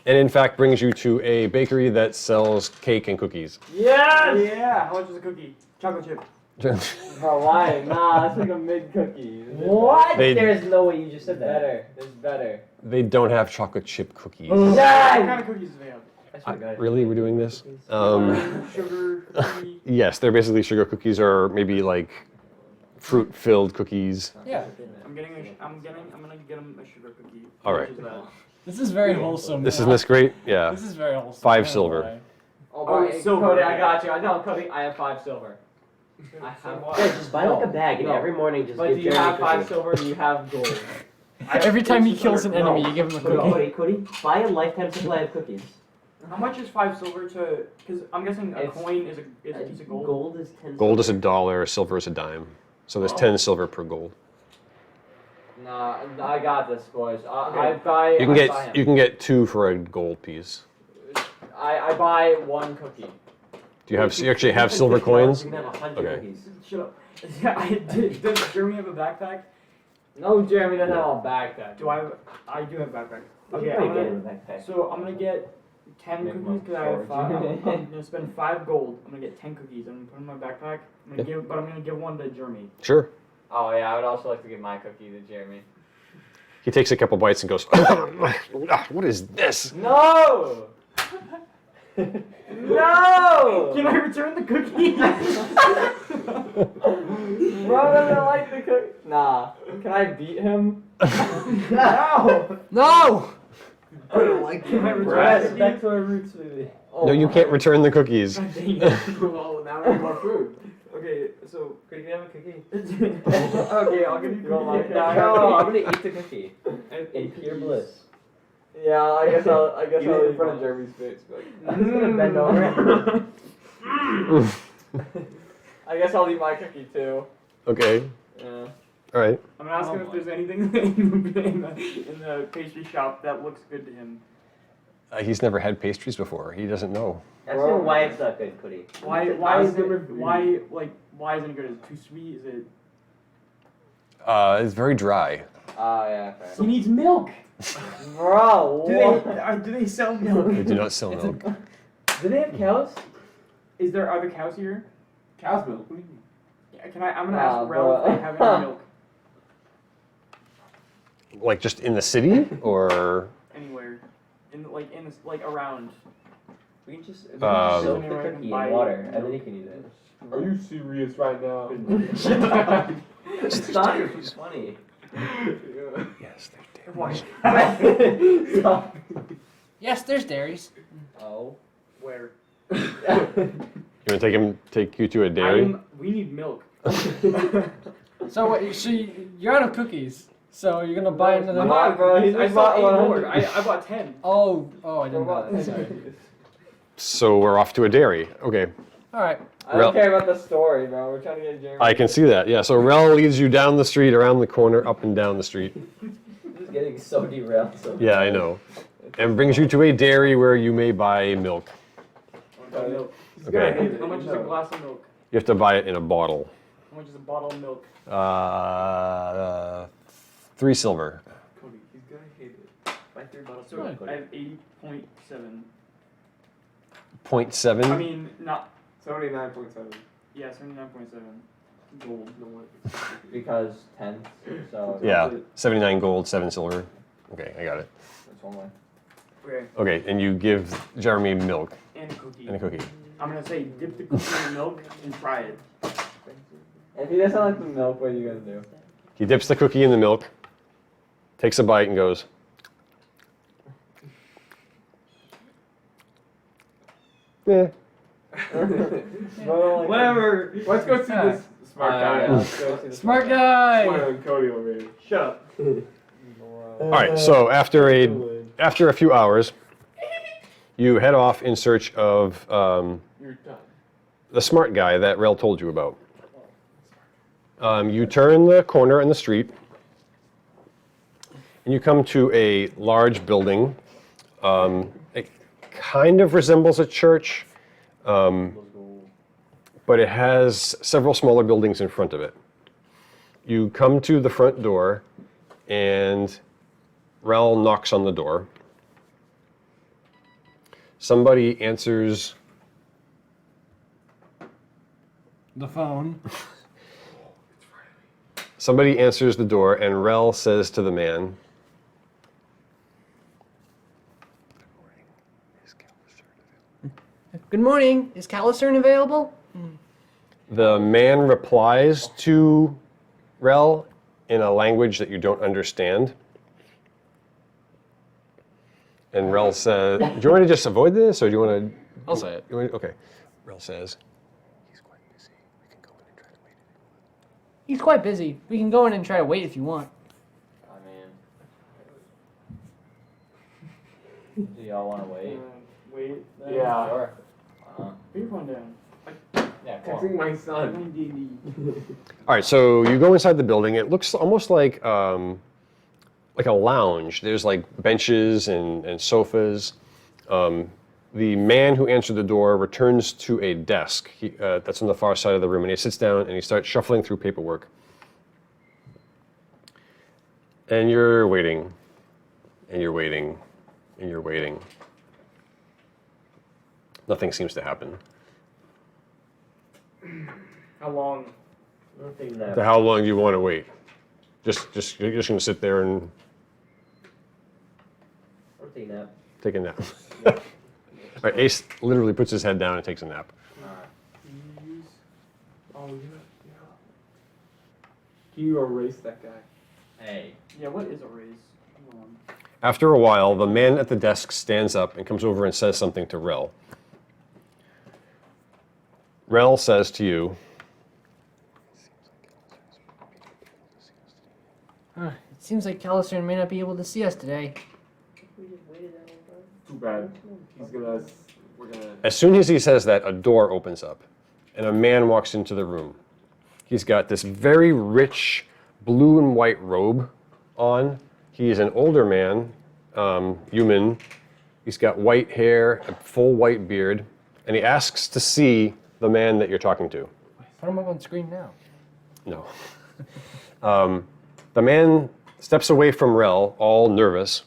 and in fact brings you to a bakery that sells cake and cookies. Yes. Yeah. How much is a cookie? Chocolate chip. Bro, why? Nah, that's like a mid cookie. What? They- There's no way you just said that. Better. It's better. They don't have chocolate chip cookies. What kind of cookies do they have? I swear to God. Really, we're doing this? Sugar, cookie. Yes, they're basically sugar cookies or maybe like fruit-filled cookies. Yeah. I'm gonna get him a sugar cookie. All How right. much is that? This is very wholesome. Isn't this great? Yeah. This is very wholesome. 5 I don't silver. lie. Oh, Oh, but silver. Cody, I got you. I know, Cody, I have 5 silver. I have Yeah, just buy like a bag and No. every morning just But give do you Jeremy have 5 cookies. silver and you have gold? Every time he kills an enemy, you give him a cookie. Cody, buy a lifetime supply of cookies. How much is 5 silver to? Because I'm guessing a It's- coin is a piece of gold. Gold is 10. Gold is $1, silver is a dime. So there's 10 silver per gold. Nah, I got this, boys. I buy. You can I buy get him. you can get 2 for a gold piece. I buy 1 cookie. Do you actually have silver coins? You can have 100 Okay. cookies. Shut up. Yeah, I did. Does Jeremy have a backpack? No, Jeremy doesn't have a backpack. Do I have? I do have a backpack. Okay, Okay, I'm I'm gonna gonna. get a backpack. So I'm gonna get 10 Make cookies my because I have 5. storage. I'm gonna spend 5 gold. I'm gonna get 10 cookies. I'm gonna put them in my backpack. I'm gonna give, but I'm gonna give one to Jeremy. Sure. Oh yeah, I would also like to give my cookie to Jeremy. He takes a couple bites and goes, "What is this?" No! No! Can I return the cookie? Bro doesn't like the cookie. Nah. Can I beat him? No! No! Can I return Back the cookie? to our roots, baby. Oh No, you my- can't return the cookies. God dang it. Well, now we have more food. Okay, so Could you have a cookie? okay, I'll give you You don't like cookie. that? No, I'm gonna eat the cookie. And- In pure bliss. Yeah, I guess I'll You eat in in front of Jeremy's face. Like, I'm just gonna bend over. I guess I'll eat my cookie too. Okay. Yeah. All right. I'm gonna ask Oh him if my. there's anything in the pastry shop that looks good to him. He's never had pastries before. He doesn't know. Ask him why it's not good, Cody. Why is it why isn't it good? Is it too sweet? Is it? It's very dry. Oh yeah, fair. He needs milk. Bro, Do they sell milk? They do not sell milk. Do they have cows? Are there cows here? cow's milk. What do you mean? Yeah, can I? I'm gonna Nah, ask Rel if bro. they have any milk Like just in the city, or anywhere, around. We can just Um, soak the cookie in water and then you can eat it. Are you serious right now? Stop, it's funny. Yeah. yes, Why? Stop. Yes, there's dairies. Oh. Where? You want to take you to a dairy? We need milk. So what? So you're out of cookies. So you're gonna buy another. I'm not, bro. He's I bought bought 8 100. more. I bought 10. Oh, I didn't know that. Sorry. So we're off to a dairy. Okay. All right. I don't care about the story, bro. We're trying to get Jeremy. I can see that. Yeah. So Rel leads you down the street, around the corner, up and down the street. This is getting so derailed. So Yeah, I know. And brings you to a dairy where you may buy milk. Milk. Okay. How much is a glass of milk? You have to buy it in a bottle. How much is a bottle of milk? 3 silver. Cody, he's gonna hate it. Buy 3 bottles So of I milk, Cody. have 80.7. 0.7. I mean, not. 79.7. Yeah, 79.7 gold. No one. Because 10. So Yeah. 79 gold, 7 silver. Okay, I got it. that's one way. Okay, Okay, and you give Jeremy milk and a cookie. and a cookie. I'm gonna say dip the cookie in the milk and try it. If he doesn't like the milk, what are you gonna do? He dips the cookie in the milk, takes a bite, and goes, "Eh." Whatever. Let's go see this smart guy. Let's go see the Smart guy. Smarter than Cody over here. Shut up. All right. So after a few hours, you head off in search of You're done. the smart guy that Rel told you about. You turn the corner in the street, and you come to a large building. It kind of resembles a church, but it has several smaller buildings in front of it. You come to the front door, and Rel knocks on the door. Somebody answers The phone. Somebody answers the door, and Rel says to the man, Good morning. Is Calistern available? The man replies to Rel in a language that you don't understand. And Rel says, do you want to just avoid this, or do you want to... I'll say it. Okay. Rel says, he's quite busy. We can go in and try to wait. He's quite busy. We can go in and try to wait if you want. I mean, Do y'all want to wait? Wait. Yeah. Sure. Why not? Put your phone down. Yeah, come on. Texting my son. All right, so you go inside the building. It looks almost like a lounge. There's like benches and sofas. The man who answered the door returns to a desk that's on the far side of the room, and he sits down and he starts shuffling through paperwork. And you're waiting, and you're waiting, and you're waiting. Nothing seems to happen. How long? I'm taking that. So how long do you want to wait? You're just gonna sit there and I'm taking that. take a nap. All right, Ace literally puts his head down and takes a nap. Alright. Oh, yeah. Can you erase that guy? Hey. Yeah, what is a raise? Hold on. After a while, the man at the desk stands up and comes over and says something to Rel. Rel says to you, It seems like Calister may not be able to see us today. We just waited that whole time. Too bad. We're gonna. as soon as he says that, a door opens up and a man walks into the room. He's got this very rich blue and white robe on. He is an older man, human. He's got white hair, a full white beard, and he asks to see the man that you're talking to. Put him up on screen now. No. The man steps away from Rel, all nervous,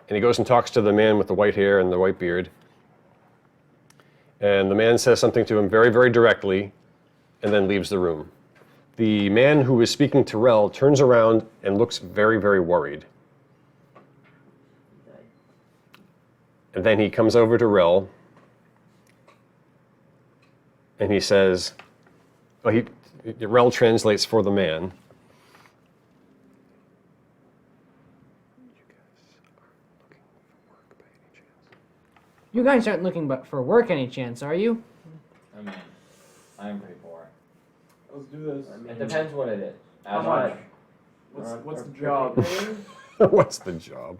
and he goes and talks to the man with the white hair and the white beard. And the man says something to him very, very directly, and then leaves the room. The man who is speaking to Rel turns around and looks very, very worried. And then he comes over to Rel, and he says, Rel translates for the man. You guys aren't looking for work any chance, are you? I mean, I'm pretty poor. Let's do this. It depends what it is. How As much? much. What's the job? What's the job?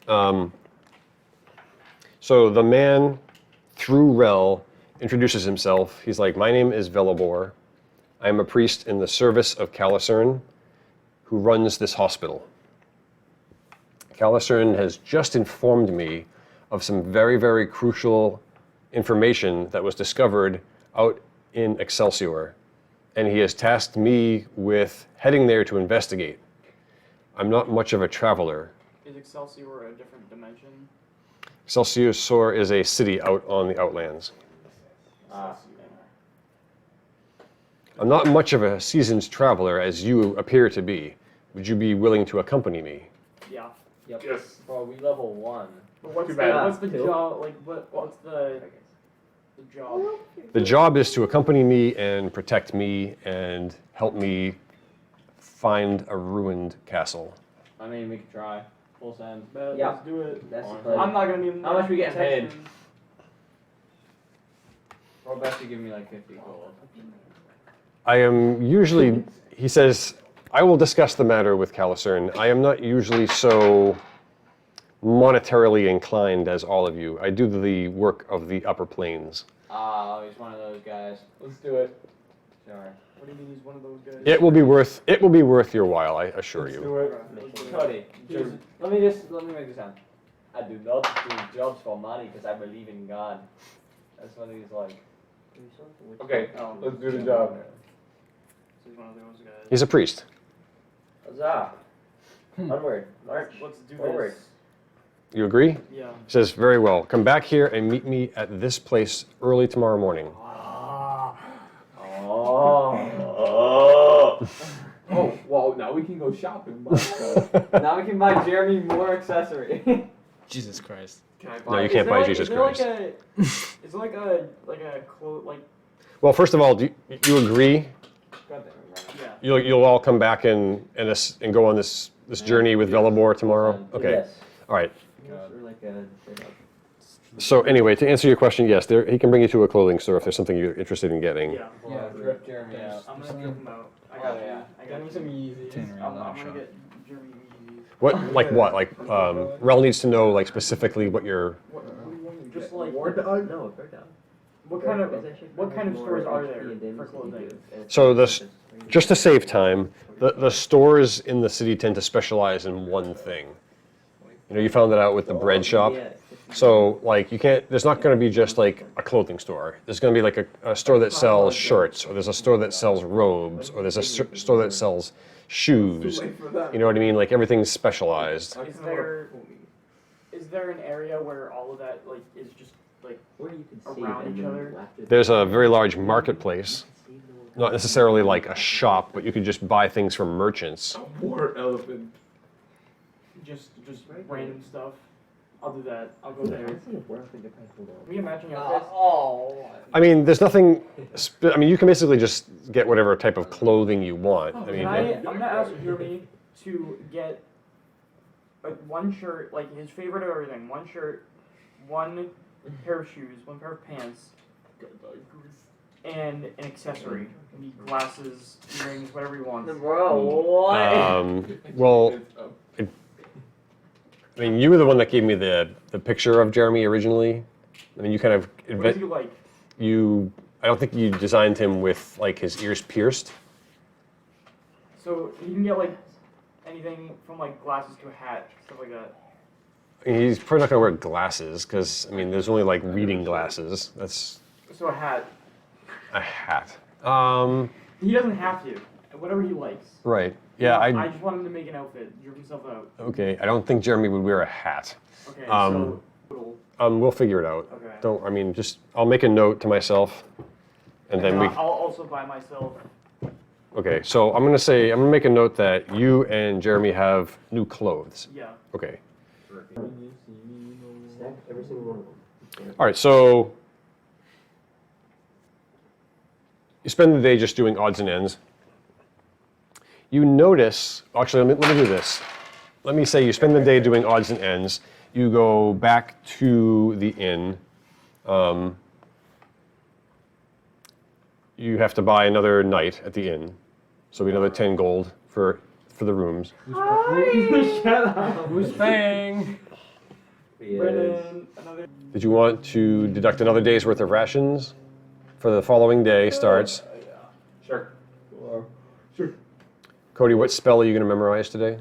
Yeah. So the man, through Rel, introduces himself. He's like, my name is Velibor. I am a priest in the service of Calicern, who runs this hospital. Calicern has just informed me of some very, very crucial information that was discovered out in Excelsior. And he has tasked me with heading there to investigate. I'm not much of a traveler. Is Excelsior a different dimension? Excelsior is a city out on the Outlands. I'm not much of a seasoned traveler as you appear to be. Would you be willing to accompany me? Yeah. Yep. Yes. Bro, we level 1. But what's Too the bad. what's the Two. job? Like what's the job? The job is to accompany me and protect me and help me find a ruined castle. I mean, we could try. Full send. But Yeah. let's do it. That's the I'm plan. I'm not gonna need How much we getting paid? protection. Or best you give me like 50 gold. I am usually, he says, I will discuss the matter with Calicern. I am not usually so monetarily inclined as all of you. I do the work of the upper planes. Oh, he's one of those guys. Let's do it. Sure. What do you mean he's one of those guys? It will be worth your while, I assure Let's you. do it. Cody, let me make this sound. I do not do jobs for money because I believe in God. That's what he's like. Okay, Oh, let's do the job. So he's one of those guys. He's a priest. Huzzah. Onward. March. Let's do Forward. this. You agree? Yeah. He says, very well. Come back here and meet me at this place early tomorrow morning. Oh, well, now we can go shopping. Buy stuff. Now we can buy Jeremy more accessory. Jesus Christ. Can I buy No, you it? can't buy Is Jesus there Christ. Is there like a quote like Well, first of all, do you agree? God damn it, yeah. You'll all come back and go on this journey with Velibor tomorrow? Okay. Yes. All right. Or like a. So anyway, to answer your question, yes, he can bring you to a clothing store if there's something you're interested in getting. Yeah. Yeah, rip Jeremy out. I'm gonna rip him out. I Oh, got yeah. you. I got Give me you. some Yeezys. Ten I'm around gonna shop. get Jeremy Yeezys. What? Like what? Like Rel needs to know like specifically what you're. What do you want to Just get? like- War dog? No, a bird dog. What kind of It's actually what kind of more stores are HP there and damage for that you clothing? do, and it's So just- just to save time, the stores in the city tend to specialize in one thing. You know, you found that out with the bread shop. Yeah. So like you can't. There's not going to be just like a clothing store. There's going to be like a store that sells shirts, or there's a store that sells robes, or there's a store that sells shoes. Too late for that. You know what I mean? Like everything's specialized. I Is kinda wanna there- pony. Is there an area where all of that like is just like Or you could save around and each then other? after There's a the- very large marketplace. Not necessarily like a shop, but you can just buy things from merchants. A war elephant. just random stuff? I'll do that. I'll go I there. see a world that could probably pull off. Can you imagine outfits? I mean, there's nothing. I mean, you can basically just get whatever type of clothing you want. I mean, I'm gonna ask Jeremy to get one shirt, like his favorite of everything. One shirt, one pair of shoes, one pair of pants, and an accessory. Maybe glasses, earrings, whatever he wants. Bro, what? well, It's up. I mean, you were the one that gave me the picture of Jeremy originally. I mean, you kind of What does he like? you. I don't think you designed him with like his ears pierced. So he can get like anything from like glasses to a hat, stuff like that. I mean, he's probably not gonna wear glasses because I mean, there's only like reading glasses. That's So a hat. a hat. He doesn't have to. Whatever he likes. Right. Yeah. I just want him to make an outfit, jerk himself out. Okay. I don't think Jeremy would wear a hat. Okay, Um, so We'll figure it out. okay. Don't. I mean, just I'll make a note to myself, and then we. I'll also buy myself. Okay. So I'm gonna make a note that you and Jeremy have new clothes. Yeah. Okay. Stack every single one of them. All right. So you spend the day just doing odds and ends. You notice. Actually, let me do this. Let me say you spend the day doing odds and ends. You go back to the inn. You have to buy another night at the inn, so it'll be another 10 gold for the rooms. Shut up. Who's paying? Brennan, another. Did you want to deduct another day's worth of rations for the following day starts? Sure. Sure. Cody, what spell are you going to memorize today?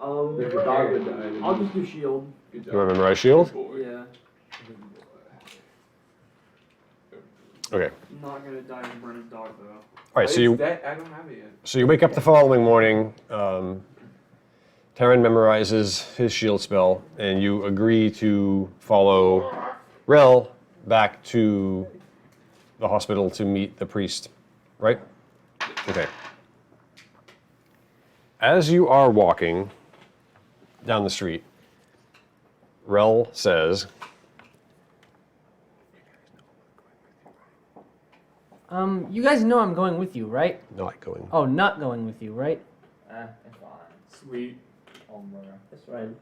Oh crap. If a dog would die, I'll just do shield. Good job. You want to memorize shield? Yeah. Okay. I'm not gonna die in Brennan's dog though. All right. So you I don't have it yet. So you wake up the following morning, Taryn memorizes his shield spell, and you agree to follow Rel back to the hospital to meet the priest, right? Okay. As you are walking down the street, Rel says, You guys know I'm going with you, right? not going. Oh, not going with you, right? It's fine. Sweet. That's fine.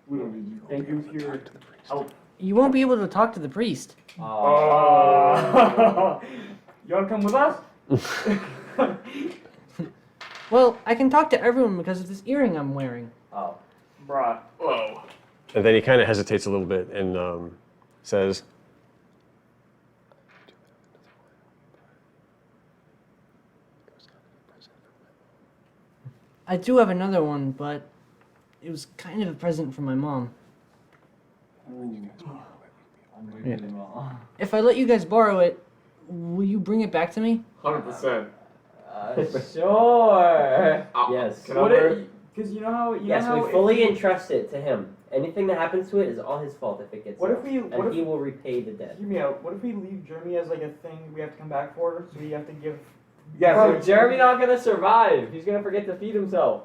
We don't need you. Thank you for your help. You won't be able to talk to the priest. Oh. You wanna come with us? Well, I can talk to everyone because of this earring I'm wearing. Oh. Bruh. Whoa. And then he kind of hesitates a little bit and says, I do have another one, but it was kind of a present from my mom. Yeah. If I let you guys borrow it, will you bring it back to me? 100%. Sure. Yes. Can I What wear it? Because you know how. Yes, know how we fully entrust it to him. Anything that happens to it is all his fault if it gets What out. if we? What And if? he will repay the debt. Hear me out. What if we leave Jeremy as like a thing we have to come back for? So we have to give. Yeah, Bro, so Jeremy not gonna survive. He's gonna forget to feed himself.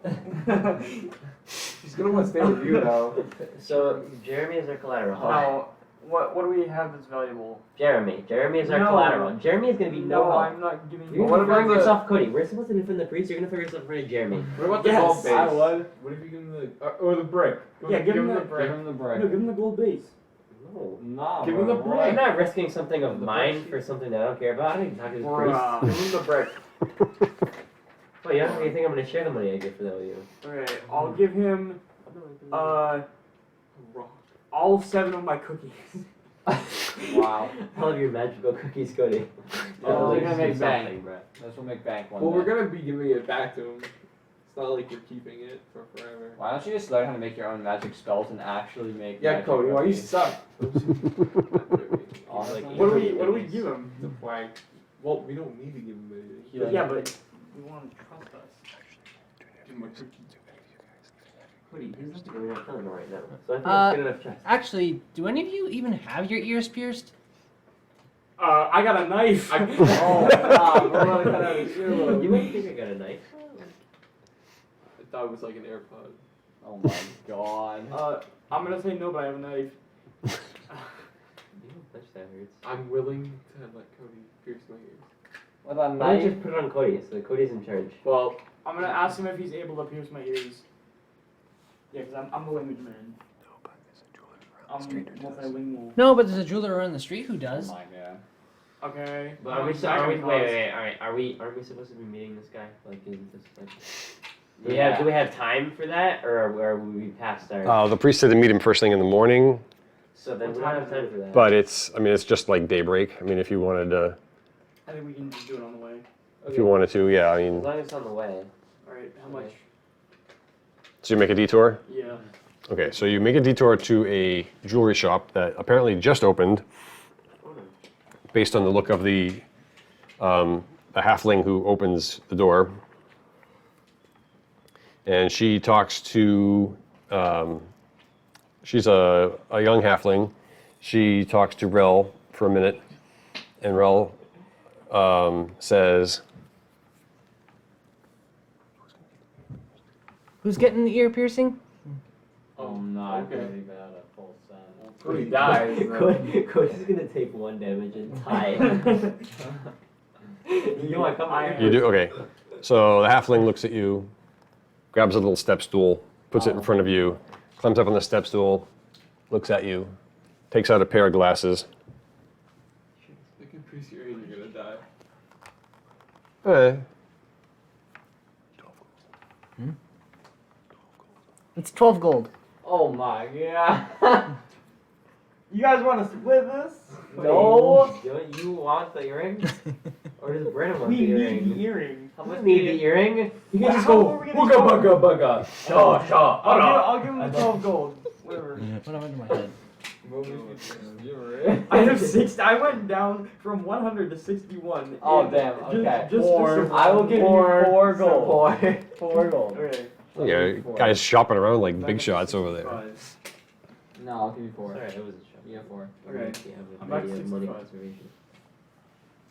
He's gonna want to stay with you now. So Jeremy is our collateral. Now, what do we have that's valuable? Jeremy is our No. collateral. Jeremy is gonna be no help. I'm not giving You're you. gonna What about defend the- yourself, Cody. We're supposed to defend the priest. You're gonna figure yourself in front of Jeremy. What about the Yes, gold base? I would. What if you give him the or the brick? Yeah, give him the Give him the brick. No, give him the gold base. No. Nah, Give him bro. the What? I'm not risking something of The mine brick. for something that I don't care about. I don't even talk to this priest. Bruh. Give him the brick. Oh, you don't think I'm gonna share the money I get for that with you? Okay, I'll give him Rock. all 7 of my cookies. Wow. All of your magical cookies, Cody. Oh, Like, we're gonna make do bank. something, bro. This will make bank one Well, day. we're gonna be giving it back to him. It's not like we're keeping it for forever. Why don't you just learn how to make your own magic spells and actually make Yeah, magic Cody, why you cookies? suck? Honestly. What do we give him? The flag. Well, we don't need to give him anything. Healing. Yeah, but we want to trust us. Give him a cookie. Cody, he's not doing that right now. So I think Uh, it's good enough chest. Actually, do any of you even have your ears pierced? I got a knife. Oh, wow, we're gonna cut out his earlobe. You wouldn't think I got a knife. I thought it was like an AirPod. Oh my god. I'm gonna say no, but I have a knife. You don't touch that hurts. I'm willing to let Cody pierce my ears. What a Why don't knife. you just put it on Cody so Cody's in charge? Well, I'm gonna ask him if he's able to pierce my ears. Yeah, because I'm the language man. I'm multilingual. No, but there's a jeweler around the street who Oh does. my god. Okay. But are we aren't we supposed to be meeting this guy? Like, isn't this like? Do we have time for that, or are we past our? The priest said to meet him first thing in the morning, So then we don't have time for that. but it's just like daybreak. I mean, if you wanted to, I think we can just do it on the way. if you wanted to, yeah. I As mean, long as it's on the way. Alright, how much? so you make a detour. Yeah. Okay, so you make a detour to a jewelry shop that apparently just opened, based on the look of the halfling who opens the door. And she talks to, she's a young halfling. She talks to Rel for a minute, and Rel says, Who's getting the ear piercing? I'm not Okay. gonna leave it out a full send. Cody dies. Cody's gonna take 1 damage and die. You want to come here? you do? Okay. So the halfling looks at you, grabs a little step stool, puts it in front of you, climbs up on the step stool, looks at you, takes out a pair of glasses. I can pierce your ears, you're gonna die. Hey. It's 12 gold. Oh my god. You guys want to split this? No. Don't you want the earring? Or does Brennan want We the need earring? the earring. How much need the earring? You Well, can just how go are we gonna go? bugga bugga. Shaw. I'll give him the 12 gold. Whatever. What happened to my head? I have 6. I went down from 100 to 61. Oh in- damn. Okay. Just Four. I will give you 4 gold. 4 gold. Okay. Yeah, guys shopping around like big shots over there. 5. No, I'll give you 4. Sorry, I wasn't sure. Yeah, 4. Okay. Yeah, I'm but back maybe to have money 65. conservation.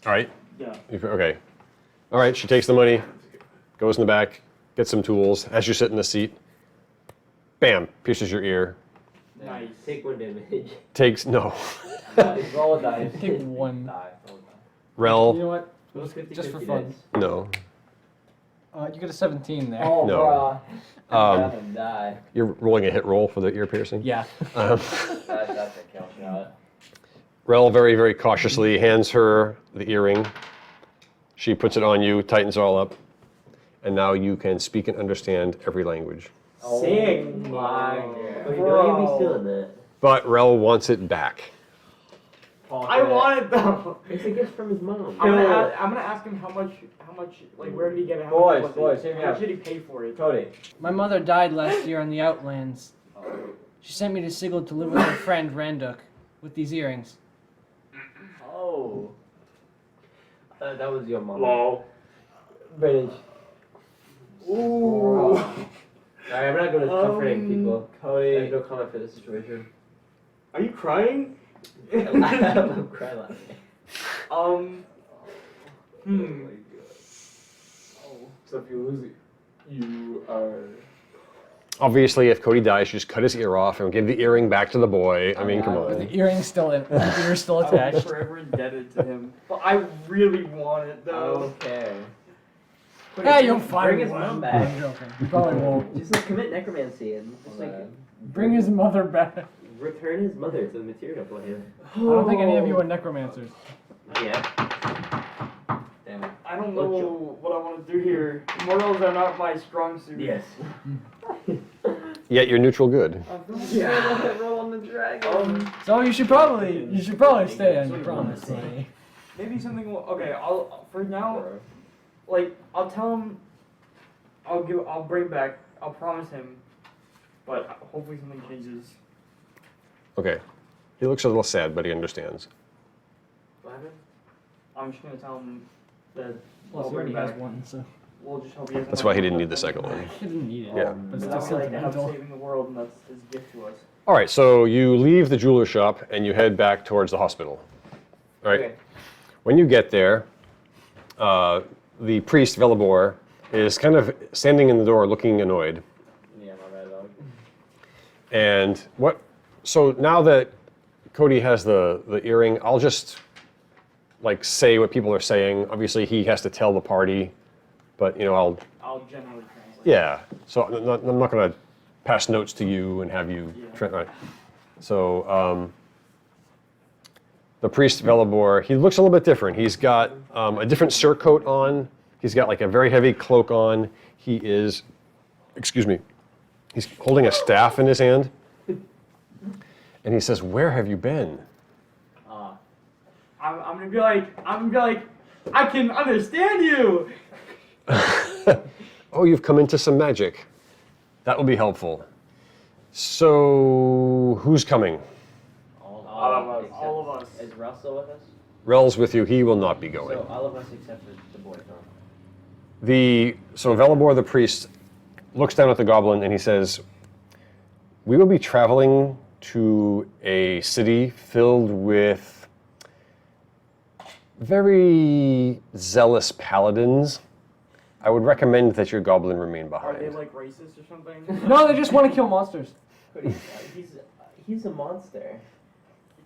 All right. Yeah. Okay. All right. She takes the money, goes in the back, gets some tools. As you sit in the seat, bam, pierces your ear. Nice. Take 1 damage. Takes no. Roll a dice. Take 1. Die. Roll a die. You Rel, know what? Those 50, Just for 50 fun. dice. no. You get a 17 there. Oh, No. bruh. Um, I'm gonna die. You're rolling a hit roll for the ear piercing. Yeah. That's a kill shot. Rel very, very cautiously hands her the earring. She puts it on you, tightens it all up, and now you can speak and understand every language. Sick. Oh my Cody, god. don't you be stealing that. But Rel wants it back. I want it though. It's a gift from his mom. I'm gonna ask him how much, like, where did he get it? How Boys, much was it? hear me How out. much did he pay for it? Cody. My mother died last year on the Outlands. She sent me to Sigil to live with her friend Randuk with these earrings. Oh. That was your mom. Lol. British. Ooh. Alright, I'm not going to comforting people. I have Cody. no comment for this situation. Are you crying? I'm crying laughing. Hmm. So if you lose it, you are. Obviously, if Cody dies, you just cut his ear off and give the earring back to the boy. I mean, come With on. the earring still in, the ear still I'm attached. forever indebted to him. But I really want it though. Okay. Yeah, you'll find Bring his one. mom back. I'm joking. You probably won't. Just like commit necromancy and just like Bring his mother back. return his mother to the material plane. I don't think any of you are necromancers. Yeah. Damn it. I don't know what I want to do here. Mortals are not my strong suit. Yes. Yet you're neutral good. Yeah. Roll on the dragon. So you should probably stay on your promise. Like. Maybe something. Okay, for now. Like I'll tell him. I'll bring back. I'll promise him. But hopefully something changes. Okay. He looks a little sad, but he understands. What happened? I'm just gonna tell him that Plus, I'll he bring already back. has one, so We'll just hope he doesn't. That's why he didn't need the second one. he didn't need it. Yeah. But it's But still I like to help sentimental. saving the world, and that's his gift to us. All right, so you leave the jeweler shop and you head back towards the hospital. All right. Okay. When you get there, the priest Velibor is kind of standing in the door, looking annoyed. Yeah, my bad dog. And what? So now that Cody has the earring, I'll just like say what people are saying. Obviously, he has to tell the party, but I'll generally translate. yeah. So I'm not going to pass notes to you and have you. Yeah. Right. So the priest Velibor, he looks a little bit different. He's got a different surcoat on. He's got like a very heavy cloak on. He is, excuse me, he's holding a staff in his hand. And he says, "Where have you been?" I'm gonna be like, I can understand you. Oh, you've come into some magic. That will be helpful. So, who's coming? All of us. except- All of us. Is Russell with us? Rel's with you. He will not be going. So all of us except for the boys, huh? So Velibor the priest looks down at the goblin and he says, "We will be traveling to a city filled with very zealous paladins. I would recommend that your goblin remain Are behind." they like racist or something? No, they just want to kill monsters. Cody, he's a monster.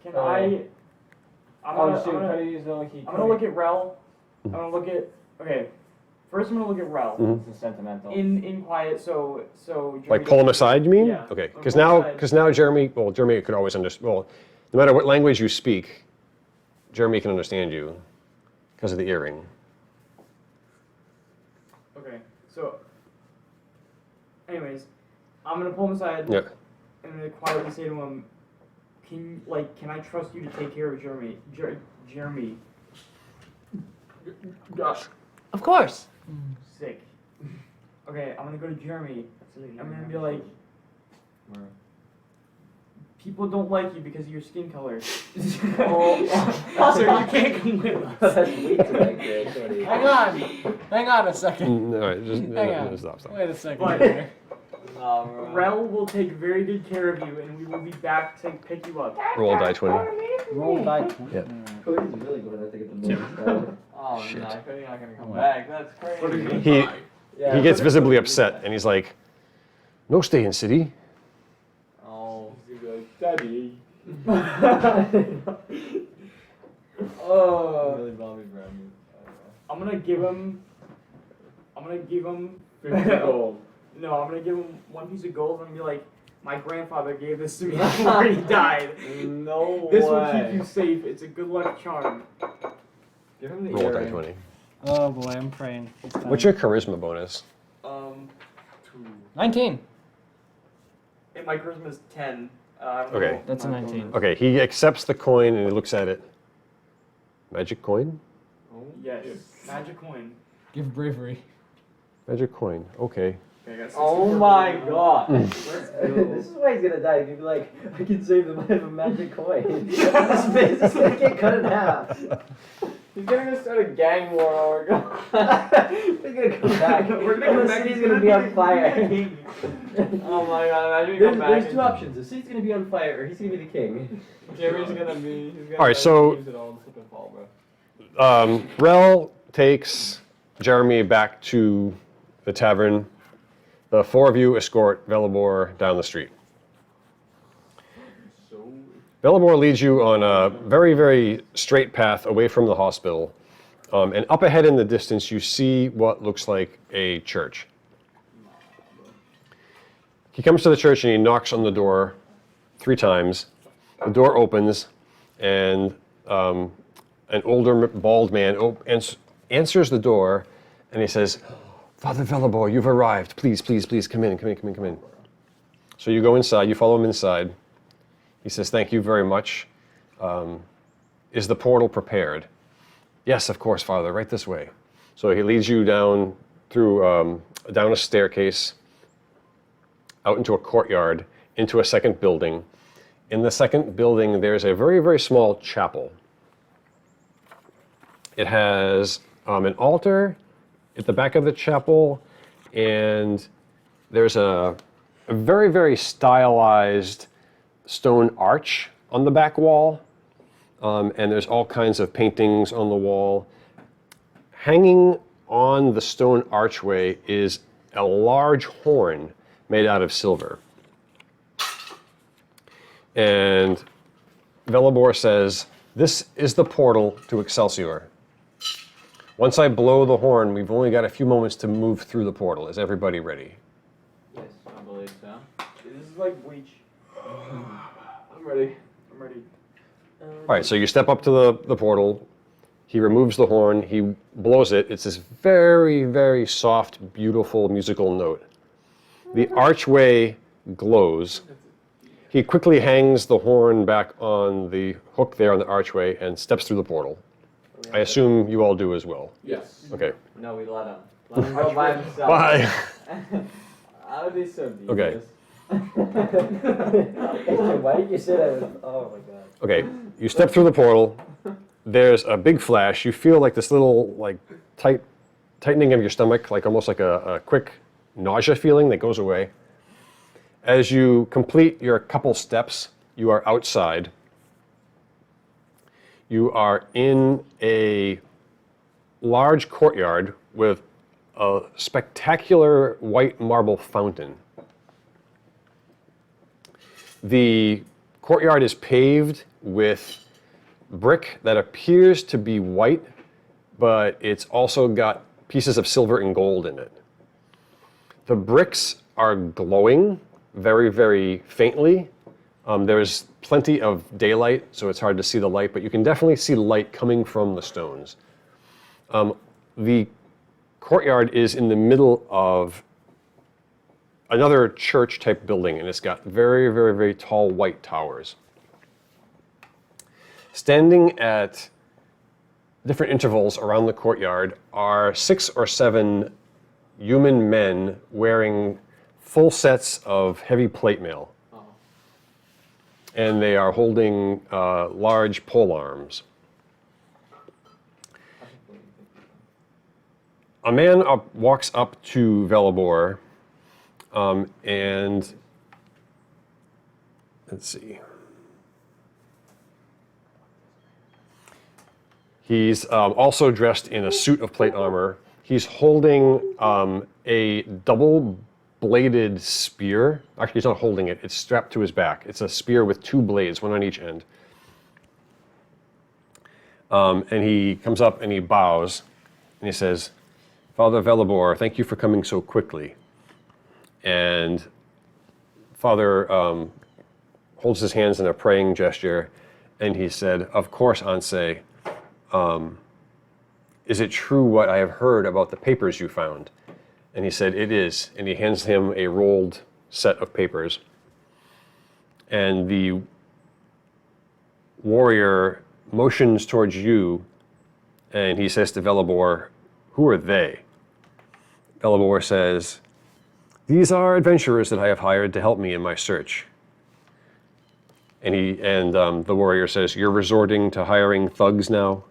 Can I? I'm gonna look at Rel. I'm gonna look at. Okay, first I'm gonna look at Rel. Mhm. This is sentimental. In quiet, so. Like Jeremy pull him aside, you mean? Yeah. Okay, Pull because him now, aside. Jeremy could always understand. Well, no matter what language you speak, Jeremy can understand you because of the earring. Okay, so. Anyways, I'm gonna pull him aside. Yeah. And I'm gonna quietly say to him, "Can I trust you to take care of Jeremy? Jeremy, Of course. sick." Okay, I'm gonna go to Jeremy. I'm gonna be like, "People don't like you because of your skin color. Also, you can't come with us." That's way too accurate, Cody. Hang on a second. All right, just Hang on. stop. Wait a second. But- here. Rel will take very good care of you, and we will be back to pick you up. Roll a die 20. Roll die. Yeah. Cody's really going to have to get the most. Oh Shit. no, Cody's not gonna come What? back. That's crazy. He gets visibly upset, and he's like, "No stay in city." Oh. He's gonna be like, "Daddy." Oh. Really Bobby Brown. I'm gonna give him 50 gold. No, I'm gonna give him one piece of gold and be like, "My grandfather gave this to me before he died. No This way. will keep you safe. It's a good luck charm." Give him the Roll a die earring. 20. Oh boy, I'm praying. This time. What's your charisma bonus? 2. 19? And my charisma is 10. I don't Okay. know That's a my 19. bonus. Okay, he accepts the coin and he looks at it. Magic coin? Oh, Yes. Magic coin. Give bravery. Magic coin. Okay. Okay, I got 64 Oh my gold. god. This is why he's gonna die. He'd be like, I can save the life of magic coin. This space is gonna get cut in half. He's gonna start a gang war over God. We're gonna come back. We're gonna come the back. city's gonna be on fire. Oh my god, imagine we come back. There's two options. The city's gonna be on fire, or he's gonna be the king. Jeremy's gonna be. He's gonna All right, so- use it all and slip and fall, bro. Rel takes Jeremy back to the tavern. The four of you escort Velibor down the street. So. Velibor leads you on a very, very straight path away from the hospital. And up ahead in the distance, you see what looks like a church. He comes to the church and he knocks on the door 3 times. The door opens, and an older, bald man answers the door, and he says, Father Velibor, you've arrived. Please, please, please, come in. So you go inside, you follow him inside. He says, thank you very much. Is the portal prepared? Yes, of course, Father, right this way. So he leads you down through, down a staircase, out into a courtyard, into a second building. In the second building, there's a very, very small chapel. It has an altar at the back of the chapel, and there's a very, very stylized stone arch on the back wall, and there's all kinds of paintings on the wall. Hanging on the stone archway is a large horn made out of silver. And Velibor says, this is the portal to Excelsior. Once I blow the horn, we've only got a few moments to move through the portal. Is everybody ready? Yes, I believe so. This is like Bleach. I'm ready. All right, so you step up to the portal. He removes the horn. He blows it. It's this very, very soft, beautiful musical note. The archway glows. He quickly hangs the horn back on the hook there on the archway and steps through the portal. I assume you all do as well. Yes. Okay. No, we let him. Let him go by himself. Bye. How would be so deep? Okay. Why did you say that? Oh my god. Okay, you step through the portal. There's a big flash. You feel like this little tightening of your stomach, like almost like a quick nausea feeling that goes away. As you complete your couple steps, you are outside. You are in a large courtyard with a spectacular white marble fountain. The courtyard is paved with brick that appears to be white, but it's also got pieces of silver and gold in it. The bricks are glowing very, very faintly. There's plenty of daylight, so it's hard to see the light, but you can definitely see light coming from the stones. The courtyard is in the middle of another church-type building, and it's got very, very, very tall white towers. Standing at different intervals around the courtyard are 6 or 7 human men wearing full sets of heavy plate mail. And they are holding large pole arms. A man walks up to Velibor, and let's see. He's also dressed in a suit of plate armor. He's holding a double-bladed spear. Actually, he's not holding it. It's strapped to his back. It's a spear with 2 blades, one on each end. And he comes up and he bows, and he says, Father Velibor, thank you for coming so quickly. And Father holds his hands in a praying gesture, and he said, of course, Anse, is it true what I have heard about the papers you found? And he said, it is. And he hands him a rolled set of papers. And the warrior motions towards you, and he says to Velibor, who are they? Velibor says, these are adventurers that I have hired to help me in my search. And the warrior says, you're resorting to hiring thugs now?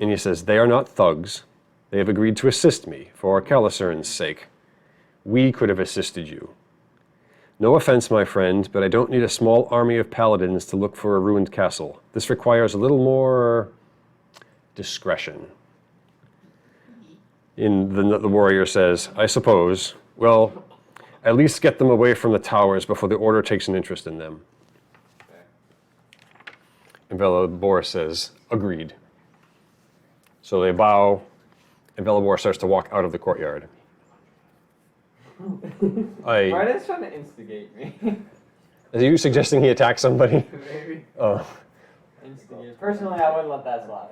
And he says, they are not thugs. They have agreed to assist me for Calicern's sake. We could have assisted you. No offense, my friend, but I don't need a small army of paladins to look for a ruined castle. This requires a little more discretion. The warrior says, I suppose. Well, at least get them away from the towers before the order takes an interest in them. And Velibor says, agreed. So they bow, and Velibor starts to walk out of the courtyard. Brian's trying to instigate me. Are you suggesting he attack somebody? Maybe. Oh. Instigate. Personally, I wouldn't let that slide.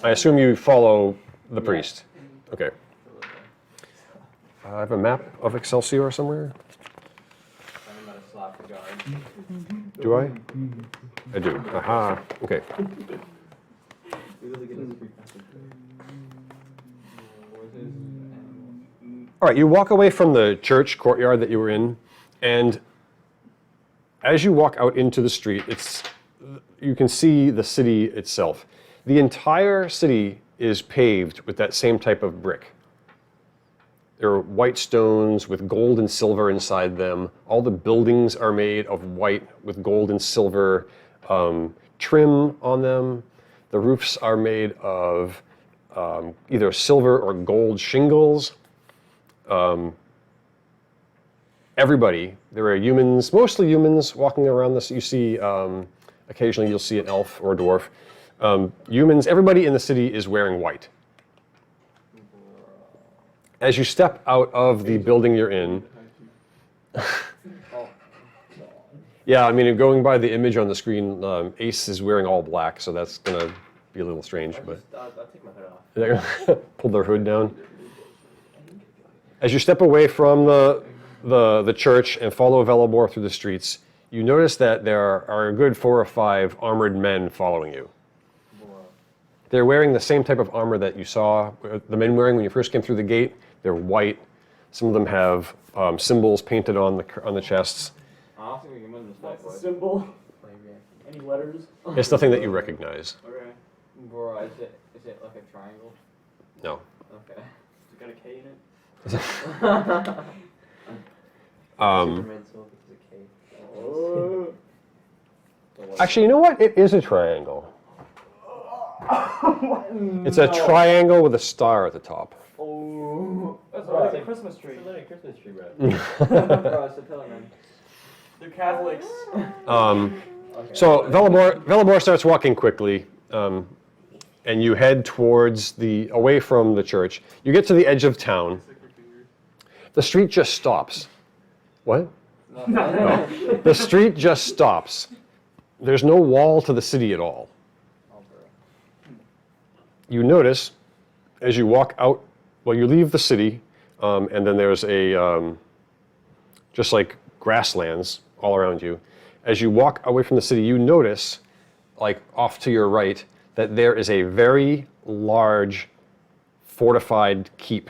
I assume you follow The priest. Okay. I have a map of Excelsior somewhere. I'm gonna slap the guard. Do I? I do. Aha. Okay. All right, you walk away from the church courtyard that you were in, and as you walk out into the street, you can see the city itself. The entire city is paved with that same type of brick. There are white stones with gold and silver inside them. All the buildings are made of white with gold and silver trim on them. The roofs are made of either silver or gold shingles. Everybody, there are humans, mostly humans, walking around this. You see, occasionally you'll see an elf or a dwarf. Humans, everybody in the city is wearing white. As you step out of the building you're in, yeah, I mean, going by the image on the screen, Ace is wearing all black, so that's gonna be a little strange. But I'll take my hood off. pull their hood down. As you step away from the church and follow Velibor through the streets, you notice that there are a good 4 or 5 armored men following you. They're wearing the same type of armor that you saw the men wearing when you first came through the gate. They're white. Some of them have symbols painted on the chests. I don't think we can win this fight, What's the boys. symbol? Any letters? It's nothing that you recognize. Okay. Bro, is it like a triangle? No. Okay. It's got a K in it. Superman soul because of K. Oh. Actually, you know what? It is a triangle. It's a triangle with a star at the top. Oh. That's Oh, like it's a like- Christmas tree. It's like a Christmas tree, bro. Bro, it's a pillar, man. They're Catholics. So Velibor starts walking quickly, and you head towards away from the church. You get to the edge of town. The street just stops. What? No. The street just stops. There's no wall to the city at all. Oh, bro. You notice, as you walk out, well, you leave the city, and then there's just like grasslands all around you. As you walk away from the city, you notice, like off to your right, that there is a very large fortified keep,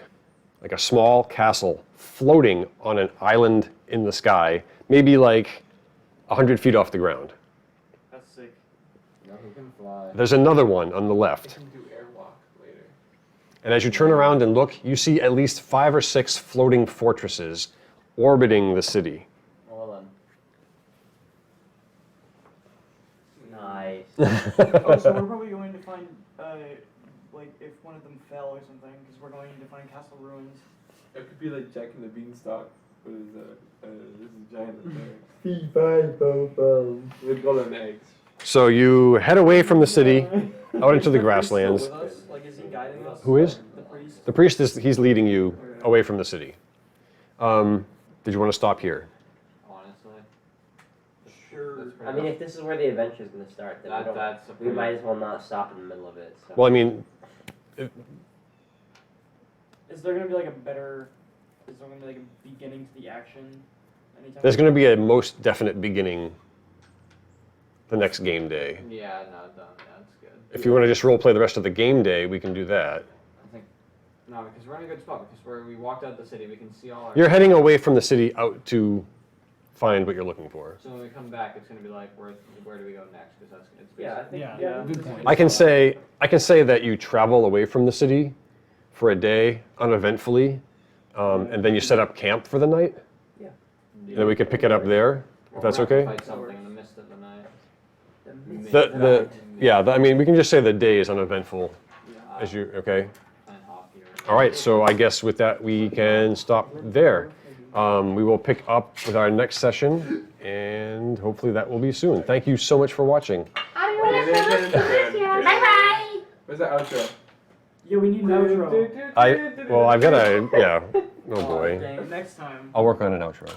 like a small castle floating on an island in the sky, maybe like 100 feet off the ground. That's sick. No, who can fly? There's another one on the I left. can do airwalk later. And as you turn around and look, you see at least 5 or 6 floating fortresses orbiting the city. Well then. Nice. Oh, so we're probably going to find, like, if one of them fell or something, because we're going to find castle ruins. It could be like Jack and the Beanstalk, but there's a giant up there. With golden eggs. So you head away from the city, out into the grasslands. Still with us? Like, is he guiding us? Who is? The priest. The priest he's leading you away from the city. Did you want to stop here? Honestly. Sure. That's pretty I mean, much- if this is where the adventure is going to start, then that's a we might as well not stop in the middle of it. So. Well, I mean, Is there gonna be like a better? Is there gonna be like a beginning to the action? Anytime? there's going to be a most definite beginning the next game day. Yeah, no, that's good. If you want to just role play the rest of the game day, we can do that. I think no, because we're in a good spot because we walked out the city, we can see all our. You're heading away from the city out to find what you're looking for. So when we come back, it's gonna be like, where do we go next? Because it's Yeah, I think. Yeah, good point. I can say that you travel away from the city for a day uneventfully, and then you set up camp for the night. basically. And then we could pick it up there, if that's okay. Fight something in the midst of the night. I mean, we can just say the day is uneventful. As you okay? Playing hockey or All right. So I guess with that we can stop there. We will pick up with our next session, and hopefully that will be soon. Thank you so much for watching. Bye-bye. Where's the outro? Yeah, we need an outro. I've got a, yeah. Oh boy. Next time. I'll work on an outro.